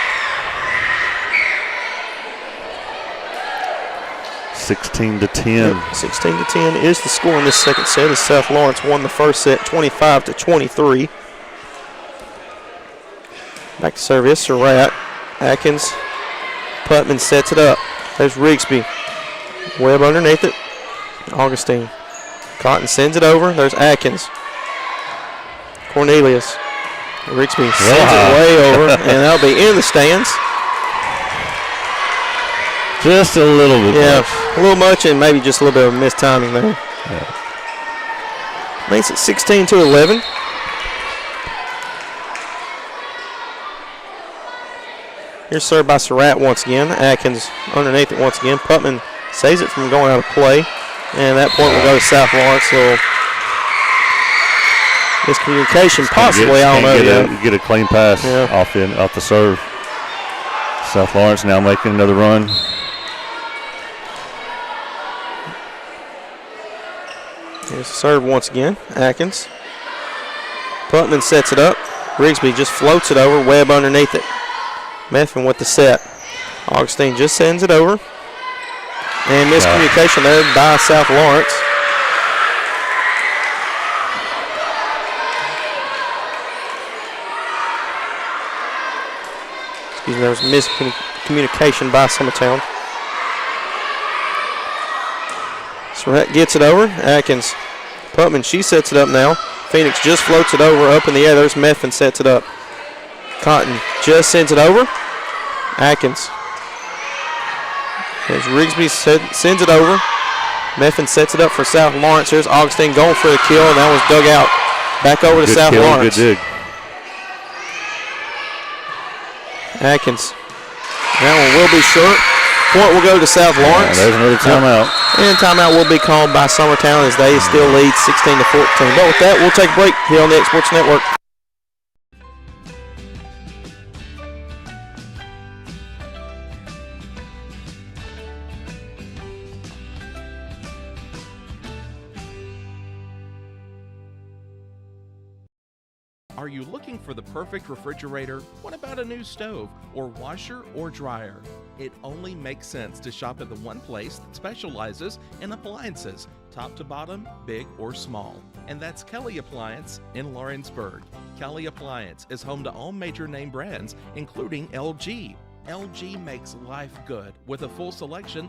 16-10. 16-10 is the score in this second set as South Lawrence won the first set 25-23. Back to service, Surratt. Atkins. Putman sets it up. There's Rigsby. Webb underneath it. Augustine. Cotton sends it over. There's Atkins. Cornelius. Rigsby sends it way over, and that'll be in the stands. Just a little bit. Yeah, A little much and maybe just a little bit of missed timing there. Yeah. Makes it 16-11. Here's served by Surratt once again. Atkins underneath it once again. Putman saves it from going out of play. And that point will go to South Lawrence. So miscommunication possibly, I don't know. Get a clean pass off the serve. South Lawrence now making another run. Here's the serve once again. Atkins. Putman sets it up. Rigsby just floats it over. Webb underneath it. Methvin with the set. Augustine just sends it over. And miscommunication there by South Lawrence. Excuse me, there was miscommunication by Summertown. Surratt gets it over. Atkins. Putman, she sets it up now. Phoenix just floats it over up in the air. There's Methvin sets it up. Cotton just sends it over. Atkins. There's Rigsby sends it over. Methvin sets it up for South Lawrence. Here's Augustine going for the kill, and that was dug out. Back over to South Lawrence. Good dig. Atkins. That one will be short. Point will go to South Lawrence. There's another timeout. And timeout will be called by Summertown as they still lead 16-14. But with that, we'll take a break here on the X Sports Network. Are you looking for the perfect refrigerator? What about a new stove or washer or dryer? It only makes sense to shop at the one place that specializes in appliances, top to bottom, big or small. And that's Kelly Appliance in Lawrenceburg. Kelly Appliance is home to all major name brands, including LG. LG makes life good with a full selection.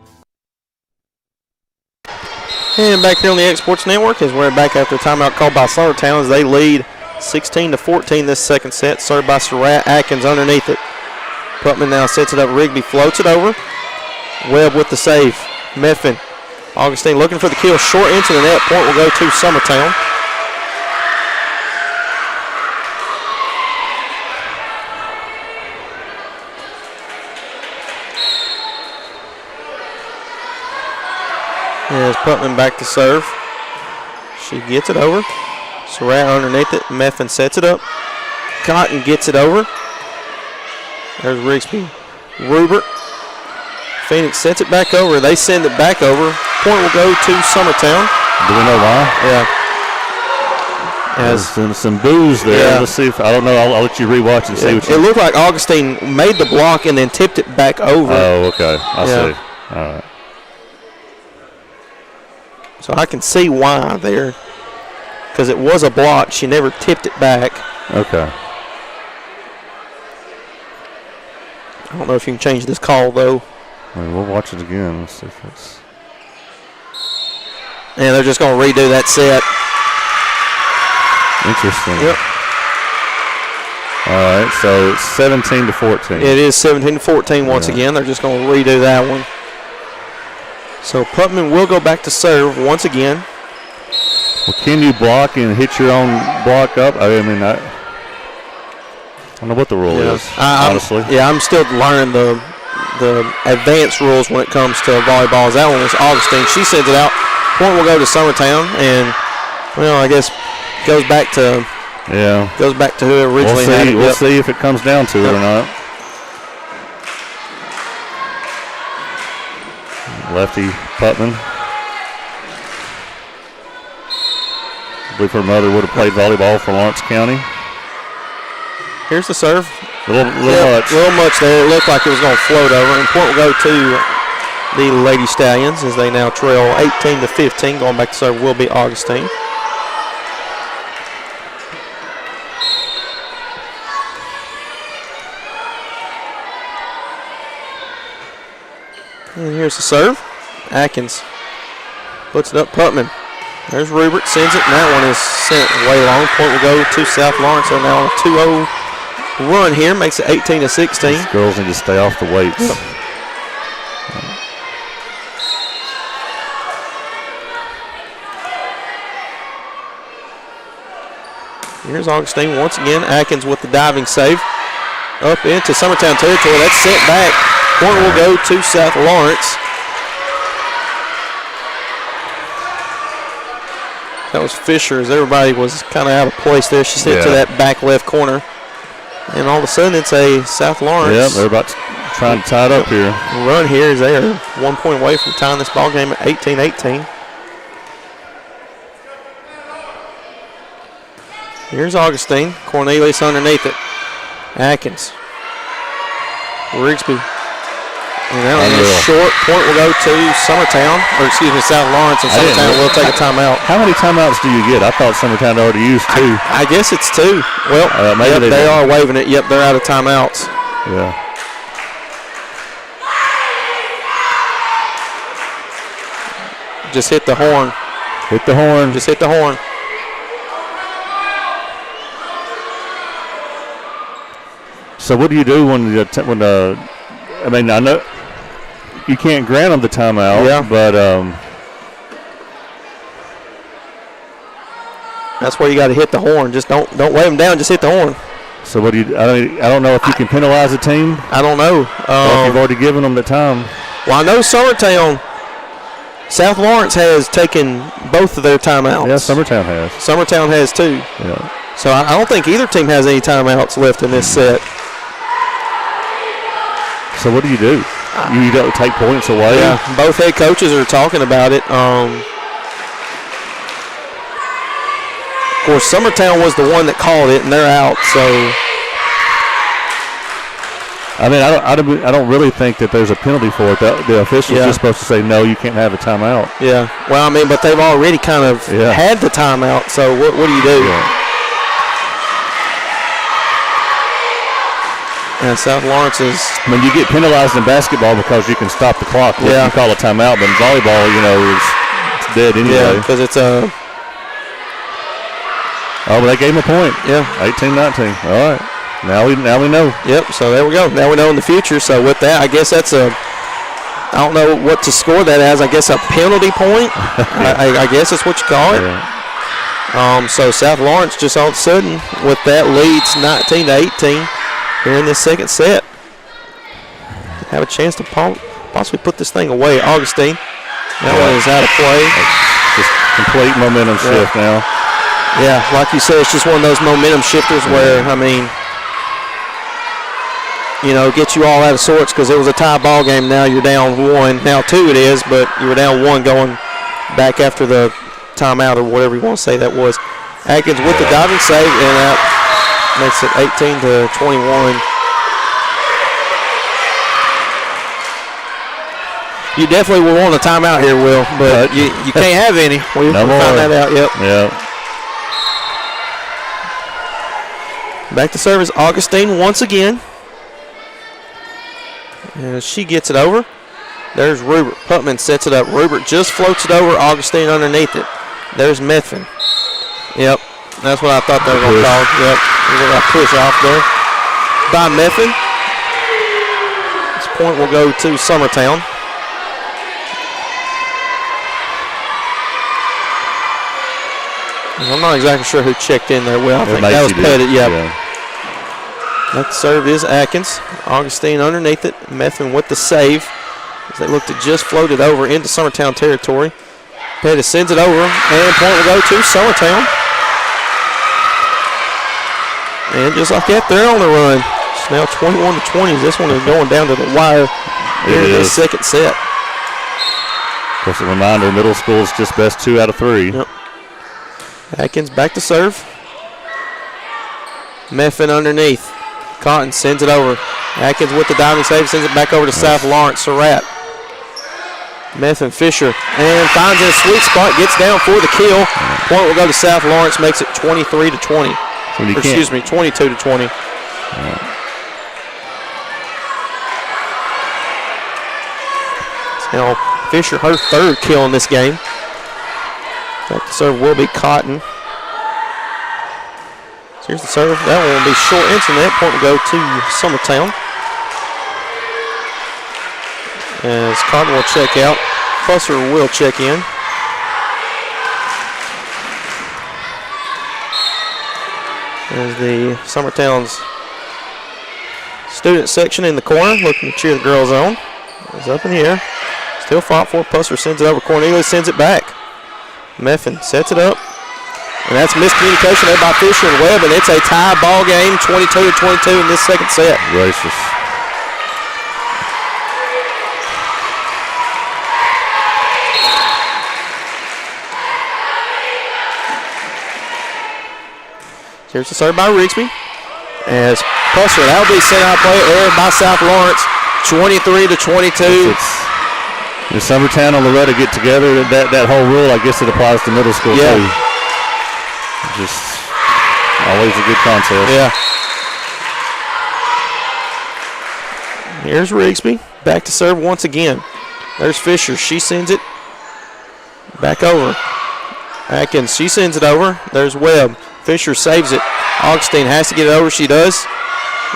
And back here on the X Sports Network as we're back after a timeout called by Summertown as they lead 16-14 this second set. Served by Surratt. Atkins underneath it. Putman now sets it up. Rigby floats it over. Webb with the save. Methvin. Augustine looking for the kill. Short into the net. Point will go to Summertown. Here's Putman back to serve. She gets it over. Surratt underneath it. Methvin sets it up. Cotton gets it over. There's Rigsby. Rubert. Phoenix sets it back over. They send it back over. Point will go to Summertown. Do we know why? Yeah. There's some boos there. Yeah. Let's see if, I don't know. I'll let you rewatch and see what you. It looked like Augustine made the block and then tipped it back over. Oh, okay. I see. All right. So I can see why there. Because it was a block. She never tipped it back. Okay. I don't know if you can change this call, though. I mean, we'll watch it again. Let's see if it's. Yeah, they're just going to redo that set. Interesting. Yep. All right, so it's 17-14. It is 17-14 once again. They're just going to redo that one. So Putman will go back to serve once again. Well, can you block and hit your own block up? I mean, I don't know what the rule is, honestly. I'm still learning the advanced rules when it comes to volleyball. That one was Augustine. She sends it out. Point will go to Summertown, and I guess goes back to who originally had it. We'll see if it comes down to it or not. Lefty Putman. I believe her mother would have played volleyball for Lawrence County. Here's the serve. A little much there. It looked like it was going to float over. And point will go to the Lady Stallions as they now trail 18-15. Going back to serve will be Augustine. And here's the serve. Atkins puts it up. Putman. There's Rubert. Sends it. And that one is sent way long. Point will go to South Lawrence. They're now on a 2-0 run here. Makes it 18-16. These girls need to stay off the weights. Here's Augustine once again. Atkins with the diving save. Up into Summertown territory. That's sent back. Point will go to South Lawrence. That was Fisher as everybody was kind of out of place there. She hit to that back left corner. And all of a sudden it's a South Lawrence. Yeah, they're about to try to tie it up here. Run here as they are 1 point away from tying this ball game at 18-18. Here's Augustine. Cornelius underneath it. Atkins. Rigsby. And that one is short. Point will go to Summertown, or excuse me, South Lawrence, and Summertown will take a timeout. How many timeouts do you get? I thought Summertown already used 2. I guess it's 2. Well, maybe they are waiving it. Yep, they're out of timeouts. Yeah. Just hit the horn. Hit the horn. Just hit the horn. So what do you do when I mean, I know you can't grant them the timeout, but that's where you got to hit the horn. Just don't wave them down. Just hit the horn. So what do you? I don't know if you can penalize a team. I don't know. Or if you've already given them the time. Well, I know South Lawrence has taken both of their timeouts. Yeah, Summertown has. Summertown has too. Yeah. So I don't think either team has any timeouts left in this set. So what do? You don't take points away? Yeah, both head coaches are talking about it. Of course, Summertown was the one that called it, and they're out. So, I mean, I don't really think that there's a penalty for it. The official's just supposed to say, no, you can't have a timeout. Yeah. Well, I mean, but they've already kind of had the timeout. So what do you do? Yeah. And South Lawrence is. I mean, you get penalized in basketball because you can stop the clock. You call a timeout, but in volleyball, it's dead anyway. Yeah, because it's a. Oh, but they gave him a point. Yeah. 18-19. All right. Now we know. Yep. So there we go. Now we know in the future. So with that, I guess that's a. I don't know what to score that as. I guess a penalty point. I guess that's what you call it. Yeah. So South Lawrence just all of a sudden with that leads 19-18. Here in this second set. Have a chance to possibly put this thing away. Augustine. That one is out of play. Just complete momentum shift now. Yeah, like you said, it's just one of those momentum shifters where, I mean, get you all out of sorts because it was a tie ball game. Now you're down 1. Now 2 it is, but you were down 1 going back after the timeout or whatever you want to say that was. Atkins with the diving save, and that makes it 18-21. You definitely will want a timeout here, Will, but you can't have any. We'll find that out. Yep. Yeah. Back to service, Augustine once again. And she gets it over. There's Rupert. Putman sets it up. Rupert just floats it over. Augustine underneath it. There's Methvin. Yep. That's what I thought they were going to call. Yep. We're going to push off there by Methvin. This point will go to Summertown. I'm not exactly sure who checked in there. Well, I think that was Pettit. Yep. Yeah. That serve is Atkins. Augustine underneath it. Methvin with the save as they look to just float it over into Summertown territory. Pettit sends it over, and point will go to Summertown. And just like that, they're on the run. It's now 21-20. This one is going down to the wire here in this second set. Just a reminder, middle school is just best 2 out of 3. Yep. Atkins back to serve. Methvin underneath. Cotton sends it over. Atkins with the diving save, sends it back over to South Lawrence. Surratt. Methvin Fisher. And finds a sweet spot, gets down for the kill. Point will go to South Lawrence, makes it 23-20. Excuse me, 22-20. Now Fisher, her third kill in this game. Back to serve will be Cotton. So here's the serve. That one will be short internet. Point will go to Summertown. As Cotton will check out. Fusser will check in. There's the Summertown's student section in the corner looking to cheer the girls on. It's up in the air. Still fought for. Pusser sends it over. Cornelius sends it back. Meffin sets it up. And that's miscommunication there by Fisher and Webb, and it's a tie ball game, 22-22 in this second set. Gracious. Here's the serve by Rigsby. As Pusser, that will be sent out play, error by South Lawrence, 23-22. The Summertown and Loretta get together. That whole rule, I guess it applies to middle school too. Just always a good contest. Yeah. Here's Rigsby. Back to serve once again. There's Fisher. She sends it back over. Atkins, she sends it over. There's Webb. Fisher saves it. Augustine has to get it over. She does.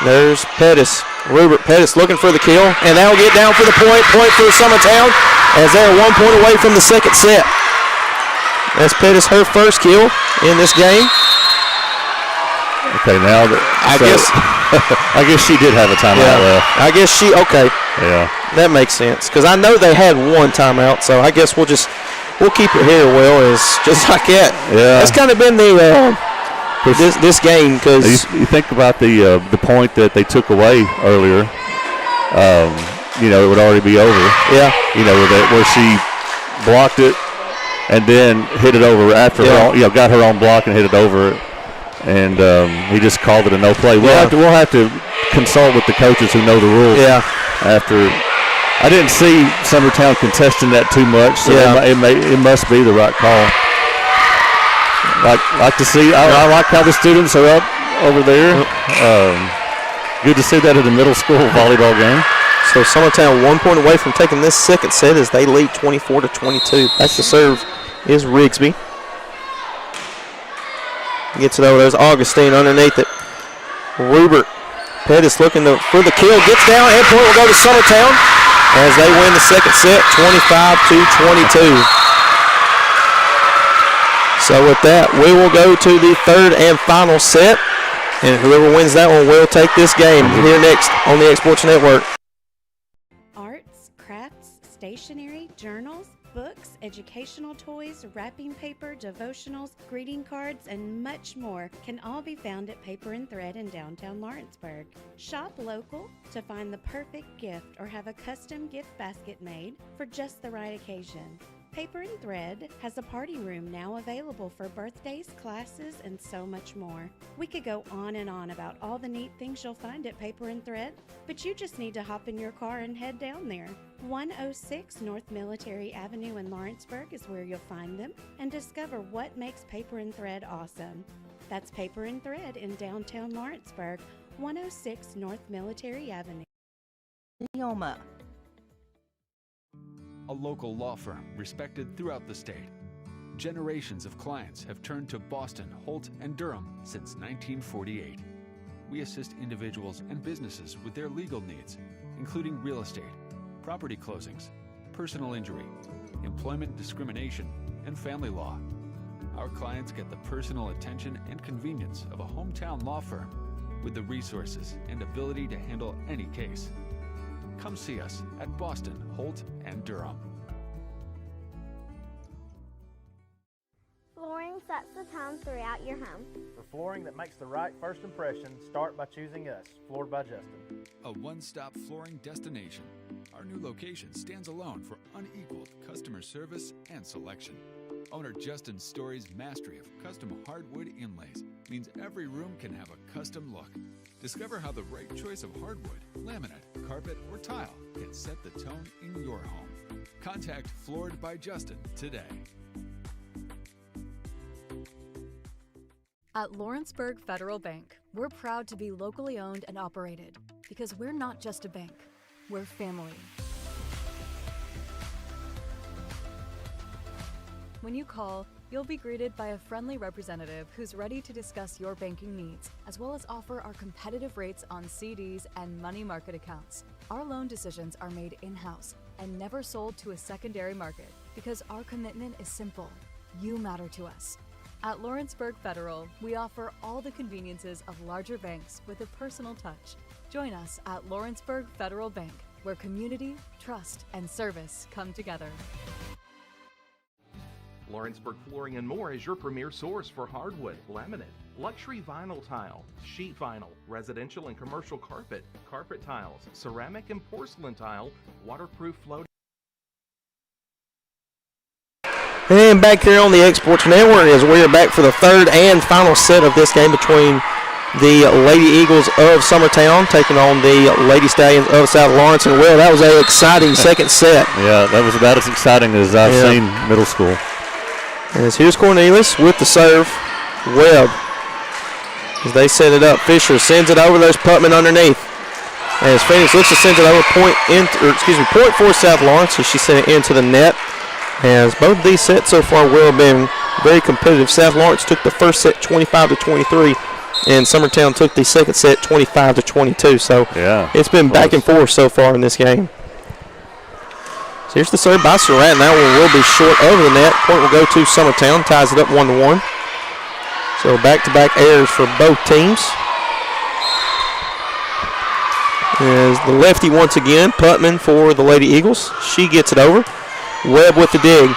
There's Pettis. Rupert Pettis looking for the kill. And that'll get down for the point. Point for Summertown as they're 1 point away from the second set. That's Pettis, her first kill in this game. Okay, now I guess she did have a timeout left. I guess okay. Yeah. That makes sense because I know they had one timeout, so I guess we'll keep it here. Will is just like that. Yeah. That's kind of been the this game because you think about the point that they took away earlier. It would already be over. Yeah. Where she blocked it and then hit it over after got her own block and hit it over. And he just called it a no play. We'll have to consult with the coaches who know the rules. Yeah. After I didn't see Summertown contesting that too much, so it must be the right call. Like to see. I like how the students are up over there. Good to see that at a middle school volleyball game. So Summertown 1 point away from taking this second set as they lead 24-22. Back to serve is Rigsby. Gets it over. There's Augustine underneath it. Rupert Pettis looking for the kill. Gets down. And point will go to Summertown as they win the second set 25-22. So with that, we will go to the third and final set. And whoever wins that one will take this game here next on the Exports Network. Arts, crafts, stationery, journals, books, educational toys, wrapping paper, devotionals, greeting cards, and much more can all be found at Paper and Thread in downtown Lawrenceburg. Shop local to find the perfect gift or have a custom gift basket made for just the right occasion. Paper and Thread has a party room now available for birthdays, classes, and so much more. We could go on and on about all the neat things you'll find at Paper and Thread, but you just need to hop in your car and head down there. 106 North Military Avenue in Lawrenceburg is where you'll find them and discover what makes Paper and Thread awesome. That's Paper and Thread in downtown Lawrenceburg, 106 North Military Avenue. Leoma. A local law firm respected throughout the state. Generations of clients have turned to Boston, Holt, and Durham since 1948. We assist individuals and businesses with their legal needs, including real estate, property closings, personal injury, employment discrimination, and family law. Our clients get the personal attention and convenience of a hometown law firm with the resources and ability to handle any case. Come see us at Boston, Holt, and Durham. Flooring sets the tone throughout your home. For flooring that makes the right first impression, start by choosing us, Floored by Justin. A one-stop flooring destination. Our new location stands alone for unequaled customer service and selection. Owner Justin Story's mastery of custom hardwood inlays means every room can have a custom look. Discover how the right choice of hardwood, laminate, carpet, or tile can set the tone in your home. Contact Floored by Justin today. At Lawrenceburg Federal Bank, we're proud to be locally owned and operated because we're not just a bank, we're family. When you call, you'll be greeted by a friendly representative who's ready to discuss your banking needs, as well as offer our competitive rates on CDs and money market accounts. Our loan decisions are made in-house and never sold to a secondary market because our commitment is simple. You matter to us. At Lawrenceburg Federal, we offer all the conveniences of larger banks with a personal touch. Join us at Lawrenceburg Federal Bank, where community, trust, and service come together. Lawrenceburg Flooring and More is your premier source for hardwood, laminate, luxury vinyl tile, sheet vinyl, residential and commercial carpet, carpet tiles, ceramic and porcelain tile, waterproof floating. And back here on the Exports Network as we are back for the third and final set of this game between the Lady Eagles of Summertown taking on the Lady Stallions of South Lawrence. And, well, that was an exciting second set. Yeah, that was about as exciting as I've seen middle school. As here's Cornelius with the serve. Webb, as they set it up, Fisher sends it over. There's Putman underneath. As Phoenix looks to send it over, point for South Lawrence as she sent it into the net. As both of these sets so far will have been very competitive. South Lawrence took the first set 25-23, and Summertown took the second set 25-22. So it's been back and forth so far in this game. So here's the serve by Surratt, and that one will be short over the net. Point will go to Summertown, ties it up 1-1. So back-to-back errors for both teams. As the lefty once again, Putman for the Lady Eagles. She gets it over. Webb with the dig.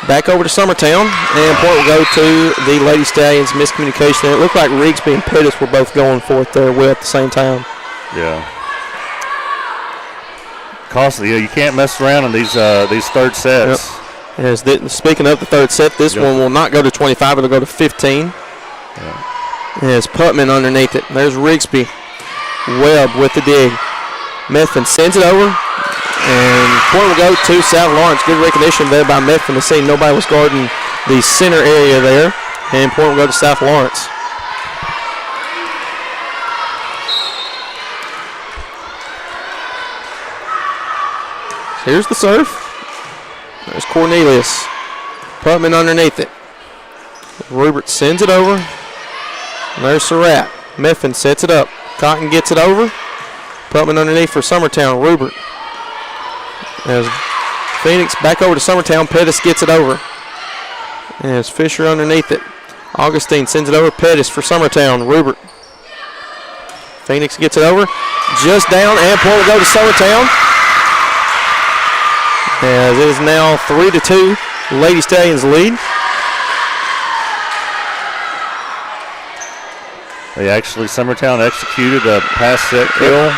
Back over to Summertown, and point will go to the Lady Stallions. Miscommunication. It looked like Rigsby and Pettis were both going for it there at the same time. Yeah. Costly. You can't mess around in these third sets. Yep. As speaking of the third set, this one will not go to 25. It'll go to 15. As Putman underneath it. There's Rigsby. Webb with the dig. Methvin sends it over. And point will go to South Lawrence. Good recognition there by Methvin to see nobody was guarding the center area there. And point will go to South Lawrence. So here's the serve. There's Cornelius. Putman underneath it. Rupert sends it over. And there's Surratt. Methvin sets it up. Cotton gets it over. Putman underneath for Summertown. Rupert. As Phoenix back over to Summertown, Pettis gets it over. As Fisher underneath it. Augustine sends it over. Pettis for Summertown. Rupert. Phoenix gets it over. Just down, and point will go to Summertown. As it is now 3-2. Lady Stallions lead. Summertown executed a pass set kill.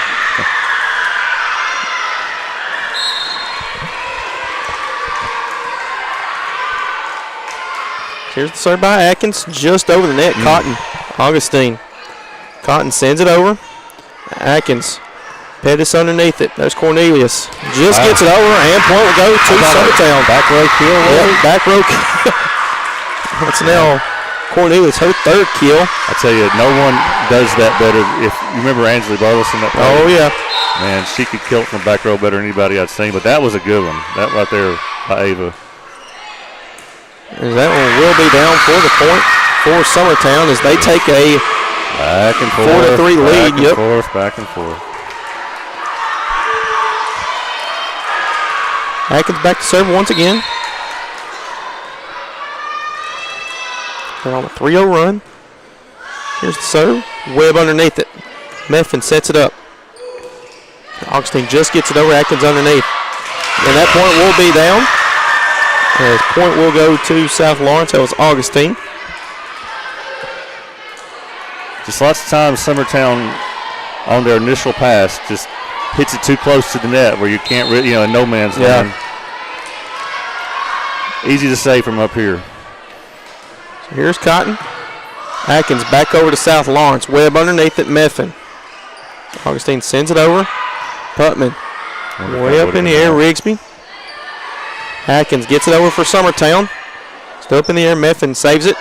Here's the serve by Atkins, just over the net. Cotton, Augustine. Cotton sends it over. Atkins, Pettis underneath it. There's Cornelius. Just gets it over, and point will go to Summertown. Back row kill. Back row kill. That's now Cornelius, her third kill. I tell you, no one does that better. If you remember Angela Burleson, that player? Oh, yeah. Man, she could kill it from back row better than anybody I'd seen, but that was a good one. That right there by Ava. And that one will be down for the point for Summertown as they take a back and forth, 4-3 lead. Back and forth. Atkins back to serve once again. They're on a 3-0 run. Here's the serve. Webb underneath it. Methvin sets it up. Augustine just gets it over. Atkins underneath. And that point will be down. As point will go to South Lawrence. That was Augustine. Just lots of times Summertown on their initial pass just hits it too close to the net where you can't really, in no man's land. Easy to say from up here. So here's Cotton. Atkins back over to South Lawrence. Webb underneath it. Methvin. Augustine sends it over. Putman. Way up in the air. Rigsby. Atkins gets it over for Summertown. Still up in the air. Methvin saves it.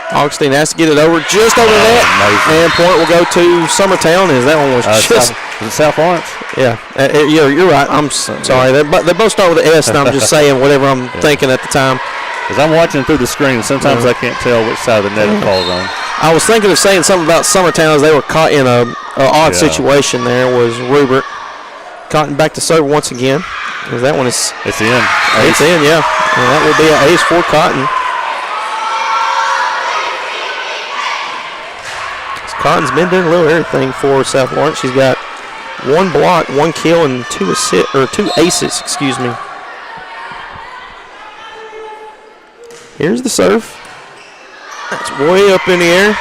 Augustine has to get it over just over that. And point will go to Summertown as that one was just. Was it South Lawrence? Yeah, you're right. I'm sorry. They both start with an S, and I'm just saying whatever I'm thinking at the time. Because I'm watching through the screen, sometimes I can't tell which side of the net it falls on. I was thinking of saying something about Summertown as they were caught in a odd situation there. Was Rupert. Cotton back to serve once again. That one is. It's in. It's in, yeah. And that will be an ace for Cotton. Cotton's been doing a little everything for South Lawrence. She's got 1 block, 1 kill, and 2 aces, excuse me. Here's the serve. That's way up in the air.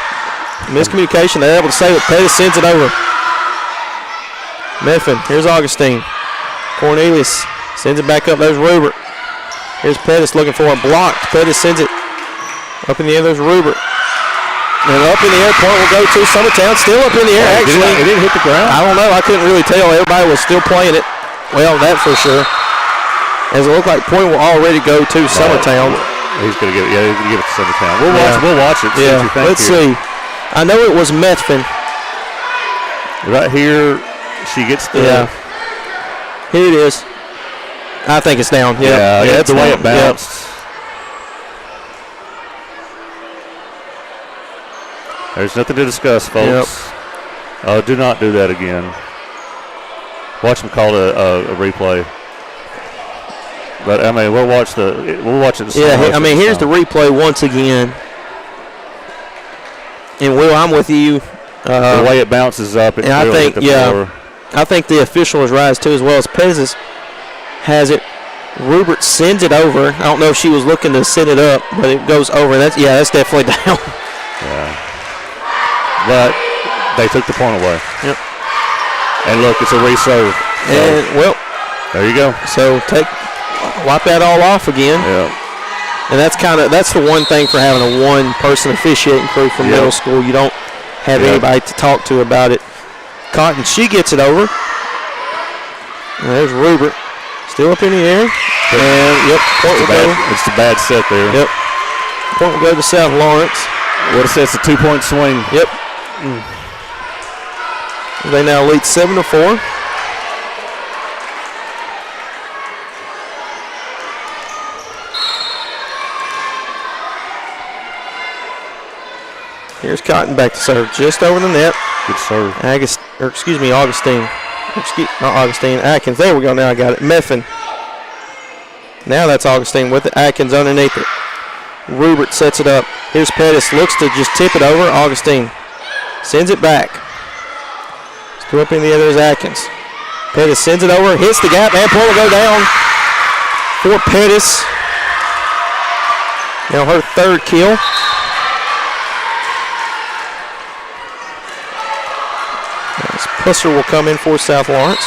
Miscommunication. They're able to save it. Pettis sends it over. Methvin. Here's Augustine. Cornelius sends it back up. There's Rubert. Here's Pettis looking for a block. Pettis sends it up in the air. There's Rubert. And up in the air. Point will go to Summertown. Still up in the air, actually. It didn't hit the ground? I don't know. I couldn't really tell. Everybody was still playing it. Well, that for sure. As it looked like point will already go to Summertown. He's going to give it. Yeah, he's going to give it to Summertown. We'll watch it. See what you think let's see. I know it was Methvin. Right here, she gets the. Yeah. Here it is. I think it's down. Yeah, the way it bounced. There's nothing to discuss, folks. Do not do that again. Watch them call a replay. But I mean, we'll watch it. Yeah, I mean, here's the replay once again. And Will, I'm with you. The way it bounces up, and I think, I think the official is right too, as well as Pettis has it. Rubert sends it over. I don't know if she was looking to send it up, but it goes over. That's definitely down. Yeah. But they took the point away. Yep. And look, it's a reserve. And there you go. So wipe that all off again. Yeah. And that's the one thing for having a one-person officiating crew from middle school. You don't have anybody to talk to about it. Cotton, she gets it over. And there's Rubert. Still up in the air. And, point will go. It's the bad set there. Yep. Point will go to South Lawrence. What it says, a 2-point swing. Yep. They now lead 7-4. Here's Cotton back to serve, just over the net. Good serve. Augustine. Not Augustine, Atkins. There we go, now I got it. Methvin. Now that's Augustine with it. Atkins underneath it. Rubert sets it up. Here's Pettis, looks to just tip it over. Augustine sends it back. Still up in the air, there's Atkins. Pettis sends it over, hits the gap, and point will go down for Pettis. Now her third kill. Pusser will come in for South Lawrence.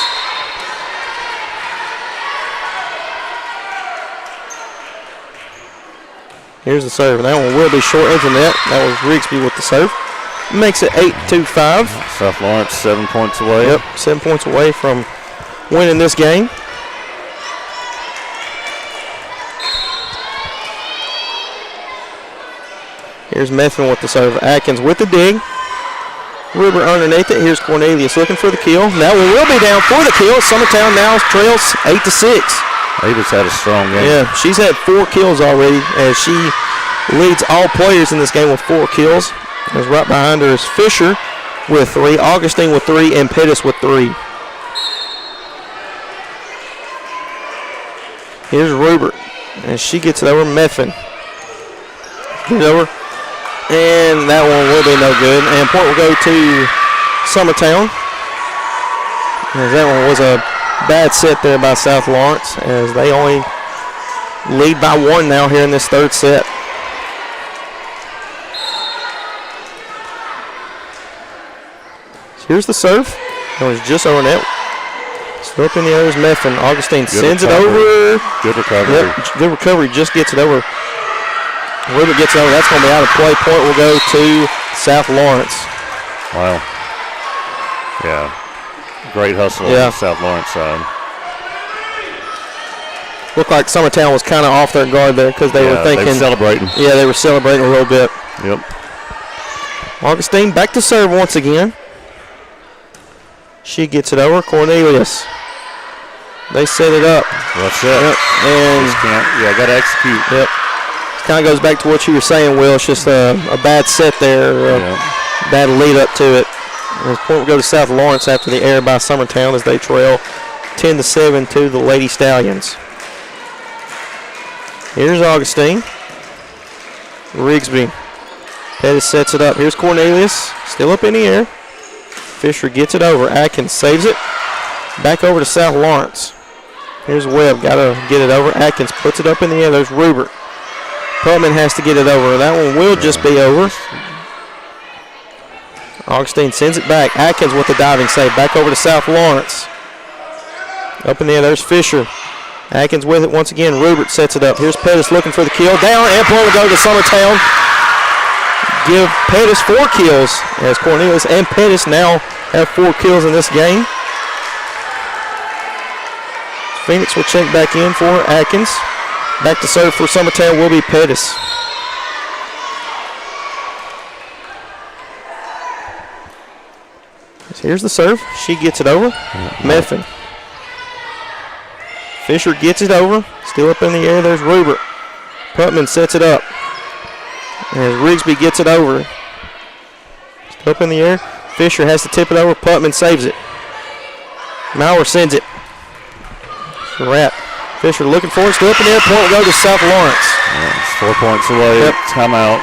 Here's the serve. That one will be short of the net. That was Rigsby with the serve. Makes it 8-5. South Lawrence 7 points away. Yep, 7 points away from winning this game. Here's Methvin with the serve. Atkins with the dig. Rubert underneath it. Here's Cornelius looking for the kill. Now we will be down for the kill. Summertown now trails 8-6. Davis had a strong game. Yeah, she's had 4 kills already, as she leads all players in this game with 4 kills. As right behind her is Fisher with 3, Augustine with 3, and Pettis with 3. Here's Rubert, and she gets it over Methvin. Gets it over. And that one will be no good. And point will go to Summertown. As that one was a bad set there by South Lawrence, as they only lead by 1 now here in this third set. Here's the serve. It was just over net. Still up in the air is Methvin. Augustine sends it over. Good recovery. Yep, good recovery. Just gets it over. Rubert gets over. That's going to be out of play. Point will go to South Lawrence. Wow. Yeah. Great hustle on the South Lawrence side. Looked like Summertown was kind of off their guard there because they were thinking. They were celebrating. Yeah, they were celebrating a little bit. Yep. Augustine back to serve once again. She gets it over. Cornelius. They set it up. That's it. Yep. And got to execute. Yep. Kind of goes back to what you were saying, Will. It's just a bad set there, bad lead up to it. And the point will go to South Lawrence after the error by Summertown as they trail 10-7 to the Lady Stallions. Here's Augustine. Rigsby Pettis sets it up. Here's Cornelius, still up in the air. Fisher gets it over. Atkins saves it. Back over to South Lawrence. Here's Webb, got to get it over. Atkins puts it up in the air. There's Rubert. Putman has to get it over. That one will just be over. Augustine sends it back. Atkins with the diving save. Back over to South Lawrence. Up in the air, there's Fisher. Atkins with it once again. Rubert sets it up. Here's Pettis looking for the kill. Down, and point will go to Summertown. Give Pettis 4 kills as Cornelius and Pettis now have 4 kills in this game. Phoenix will check back in for Atkins. Back to serve for Summertown will be Pettis. Here's the serve. She gets it over. Medfin. Fisher gets it over. Still up in the air. There's Rubert. Putman sets it up. As Rigsby gets it over. Still up in the air. Fisher has to tip it over. Putman saves it. Maurer sends it. Surratt. Fisher looking for it. Still up in the air. Point will go to South Lawrence. Yeah, it's 4 points away. Yep. Timeout.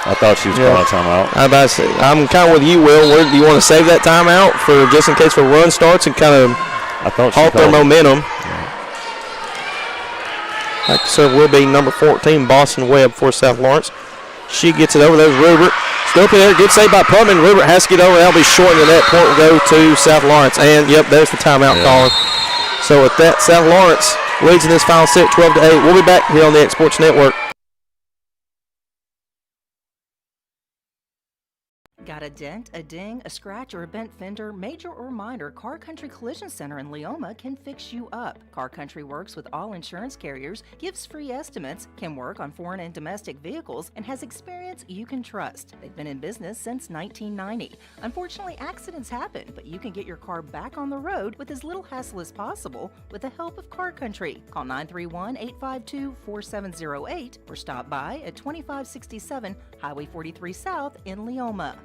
I thought she was calling a timeout. I'm kind of with you, Will. Do you want to save that timeout for just in case the run starts and kind of halt their momentum? Back to serve will be number 14, Boston Webb for South Lawrence. She gets it over. There's Rubert. Still up in there. Good save by Putman. Rubert has to get over. That'll be short, and that point will go to South Lawrence. And, yep, there's the timeout caller. So with that, South Lawrence leads in this final set 12-8. We'll be back here on the X Sports Network. Got a dent, a ding, a scratch, or a bent fender? Major or minor, Car Country Collision Center in Leoma can fix you up. Car Country works with all insurance carriers, gives free estimates, can work on foreign and domestic vehicles, and has experience you can trust. They've been in business since 1990. Unfortunately, accidents happen, but you can get your car back on the road with as little hassle as possible with the help of Car Country. Call 931-852-4708 or stop by at 2567 Highway 43 South in Leoma.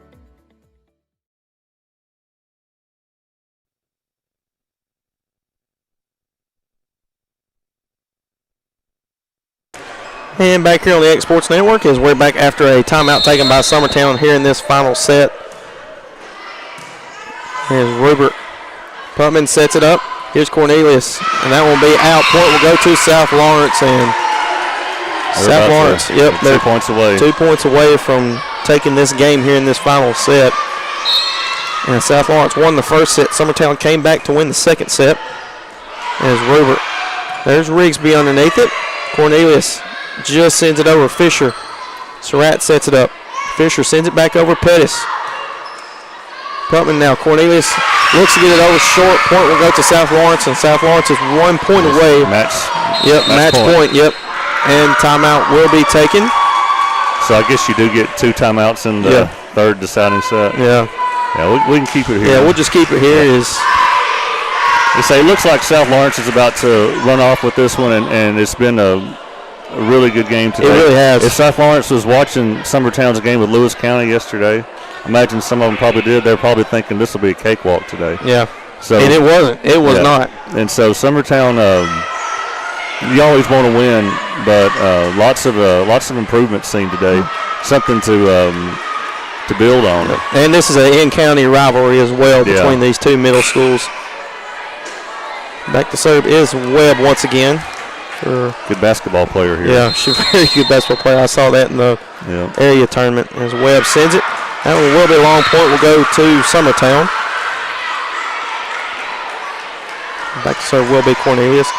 And back here on the X Sports Network as we're back after a timeout taken by Summertown here in this final set. Here's Rubert. Putman sets it up. Here's Cornelius. And that will be out. Point will go to South Lawrence. And South Lawrence, yep, they're 2 points away. 2 points away from taking this game here in this final set. And South Lawrence won the first set. Summertown came back to win the second set. There's Rubert. There's Rigsby underneath it. Cornelius just sends it over. Fisher. Surratt sets it up. Fisher sends it back over Pettis. Putman now. Cornelius looks to get it over short. Point will go to South Lawrence, and South Lawrence is 1 point away. Match Point. Yep. And timeout will be taken. So I guess you do get 2 timeouts in the third deciding set. Yeah. Yeah, we can keep it here. Yeah, we'll just keep it here. It looks like South Lawrence is about to run off with this one, and it's been a really good game today. It really has. If South Lawrence was watching Summertown's game with Lewis County yesterday, imagine some of them probably did. They're probably thinking this will be a cakewalk today. Yeah. So, and it wasn't. It was not. And so Summertown, you always want to win, but lots of improvements seen today. Something to build on. And this is an in-county rivalry as well between these two middle schools. Back to serve is Webb once again. Good basketball player here. Yeah, she's a very good basketball player. I saw that in the area tournament as Webb sends it. That one will be a long point. Will go to Summertown. Back to serve will be Cornelius.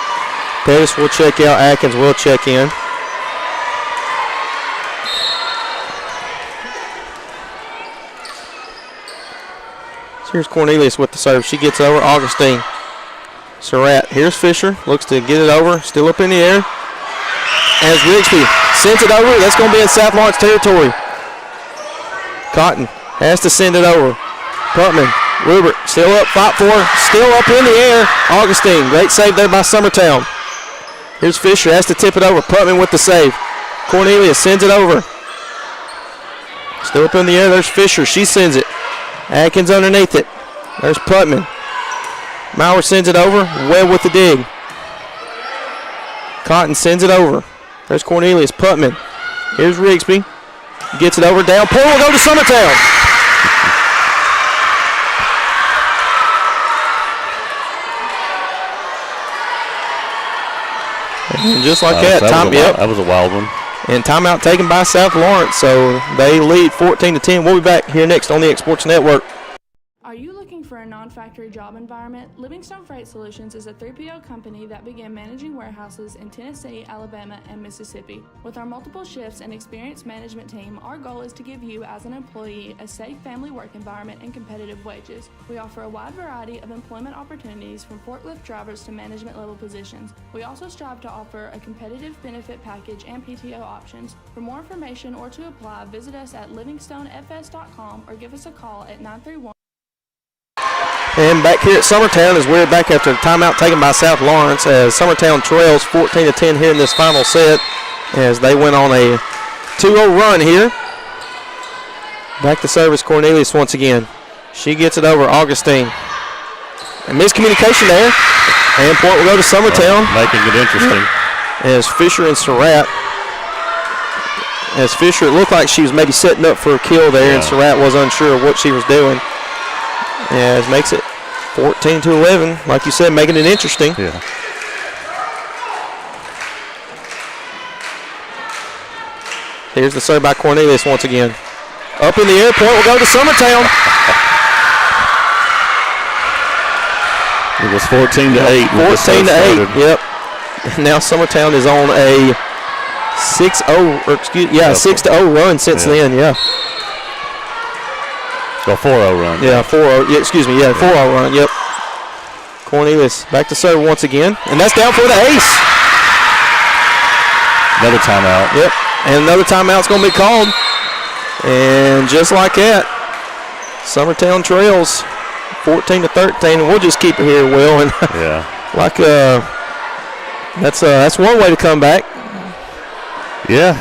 Pettis will check out. Atkins will check in. So here's Cornelius with the serve. She gets over. Augustine. Surratt. Here's Fisher. Looks to get it over. Still up in the air. As Rigsby sends it over. That's going to be in South Lawrence territory. Cotton has to send it over. Putman. Rubert still up. 5-4. Still up in the air. Augustine. Great save there by Summertown. Here's Fisher. Has to tip it over. Putman with the save. Cornelius sends it over. Still up in the air. There's Fisher. She sends it. Atkins underneath it. There's Putman. Maurer sends it over. Webb with the dig. Cotton sends it over. There's Cornelius. Putman. Here's Rigsby. Gets it over down. Point will go to Summertown. And just like that was a wild one. And timeout taken by South Lawrence, so they lead 14-10. We'll be back here next on the X Sports Network. Are you looking for a non-factory job environment? Livingstone Freight Solutions is a 3PL company that began managing warehouses in Tennessee, Alabama, and Mississippi. With our multiple shifts and experienced management team, our goal is to give you as an employee a safe family work environment and competitive wages. We offer a wide variety of employment opportunities from forklift drivers to management level positions. We also strive to offer a competitive benefit package and PTO options. For more information or to apply, visit us at livingstonefs.com or give us a call at 931. And back here at Summertown as we're back after the timeout taken by South Lawrence as Summertown trails 14-10 here in this final set as they went on a 2-0 run here. Back to service Cornelius once again. She gets it over Augustine. And miscommunication there. And point will go to Summertown. Making it interesting. As Fisher and Surratt. As Fisher, it looked like she was maybe setting up for a kill there, and Surratt was unsure of what she was doing. As makes it 14-11, like you said, making it interesting. Yeah. Here's the serve by Cornelius once again. Up in the air, point will go to Summertown. It was 14-8. 14-8, yep. Now Summertown is on a 6-0 run since then, yeah. A 4-0 run. Yeah, 4-0. Yeah, excuse me. Yeah, 4-0 run. Yep. Cornelius back to serve once again, and that's down for the ace. Another timeout. Yep, and another timeout's going to be called. And just like that, Summertown trails 14-13, and we'll just keep it here, Will. And like that's one way to come back. Yeah.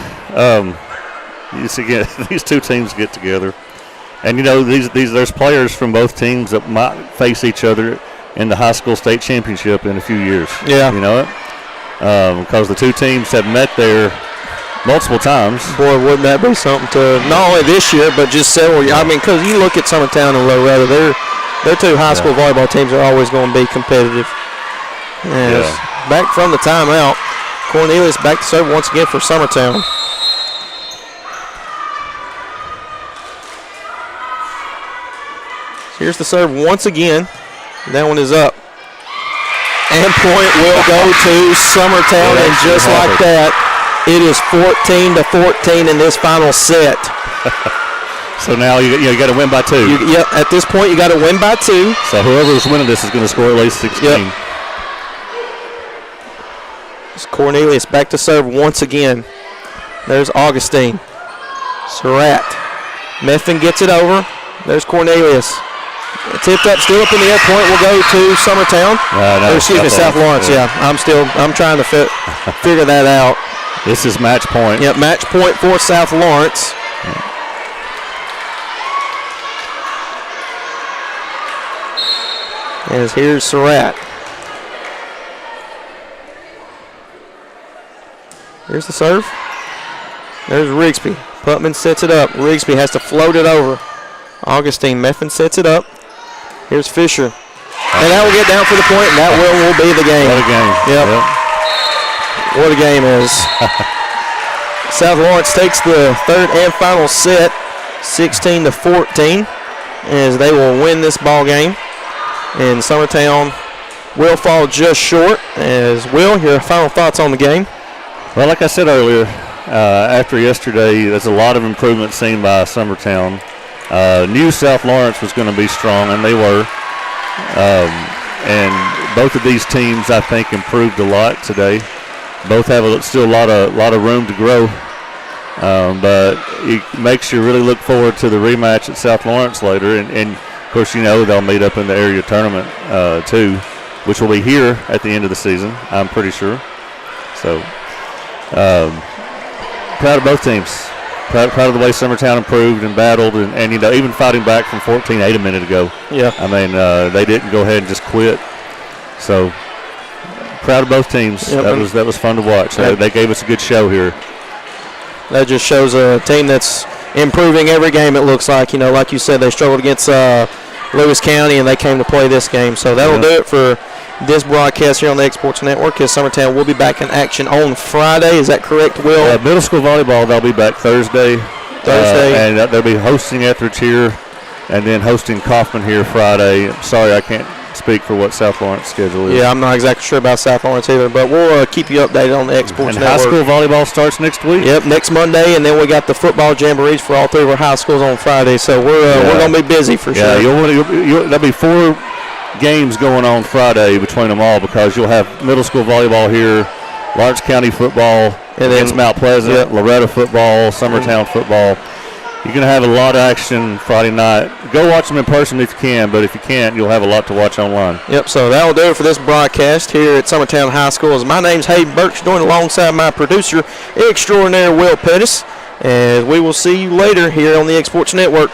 Again, these two teams get together. And, you know, there's players from both teams that might face each other in the high school state championship in a few years. Yeah. You know it? Because the two teams have met there multiple times. Boy, wouldn't that be something to not only this year, but just several years. I mean, because you look at Summertown and Loretta, their two high school volleyball teams are always going to be competitive. Yes. Back from the timeout, Cornelius back to serve once again for Summertown. Here's the serve once again. That one is up. And point will go to Summertown, and just like that, it is 14-14 in this final set. So now you got to win by 2. At this point you got to win by 2. So whoever's winning this is going to score at least 16. Yep. It's Cornelius back to serve once again. There's Augustine. Surratt. Methvin gets it over. There's Cornelius. Tipped up, still up in the air. Point will go to Summertown. South Lawrence. Yeah, I'm trying to figure that out. This is match point. Yep, match point for South Lawrence. As here's Surratt. Here's the serve. There's Rigsby. Putman sets it up. Rigsby has to float it over. Augustine Methvin sets it up. Here's Fisher. And that will get down for the point, and that will be the game. What a game. Yep. What a game is. South Lawrence takes the third and final set, 16-14, as they will win this ball game. And Summertown will fall just short. As Will, your final thoughts on the game? Well, like I said earlier, after yesterday, there's a lot of improvement seen by Summertown. Knew South Lawrence was going to be strong, and they were. And both of these teams, I think, improved a lot today. Both have still a lot of room to grow, but it makes you really look forward to the rematch at South Lawrence later. And of course, you know they'll meet up in the area tournament too, which will be here at the end of the season, I'm pretty sure. So proud of both teams. Proud of the way Summertown improved and battled, and you know, even fighting back from 14-8 a minute ago. Yeah. I mean, they didn't go ahead and just quit. So proud of both teams. Yep. That was fun to watch. They gave us a good show here. That just shows a team that's improving every game, it looks like. You know, like you said, they struggled against Lewis County, and they came to play this game. So that'll do it for this broadcast here on the Exports Network. As Summertown will be back in action on Friday. Is that correct, Will? Middle school volleyball, they'll be back Thursday. And they'll be hosting Etheridge here and then hosting Kaufman here Friday. Sorry, I can't speak for what South Lawrence schedule is. Yeah, I'm not exactly sure about South Lawrence either, but we'll keep you updated on the Exports Network. High school volleyball starts next week? Yep, next Monday, and then we got the football jamborees for all 3 of our high schools on Friday, so we're going to be busy for sure. There'll be 4 games going on Friday between them all because you'll have middle school volleyball here, Lawrence County football against Mount Pleasant, Loretta football, Summertown football. You're going to have a lot of action Friday night. Go watch them in person if you can, but if you can't, you'll have a lot to watch online. Yep, so that will do it for this broadcast here at Summertown High School. My name's Hayden Burks, joined alongside my producer extraordinaire, Will Pettis, and we will see you later here on the Exports Network.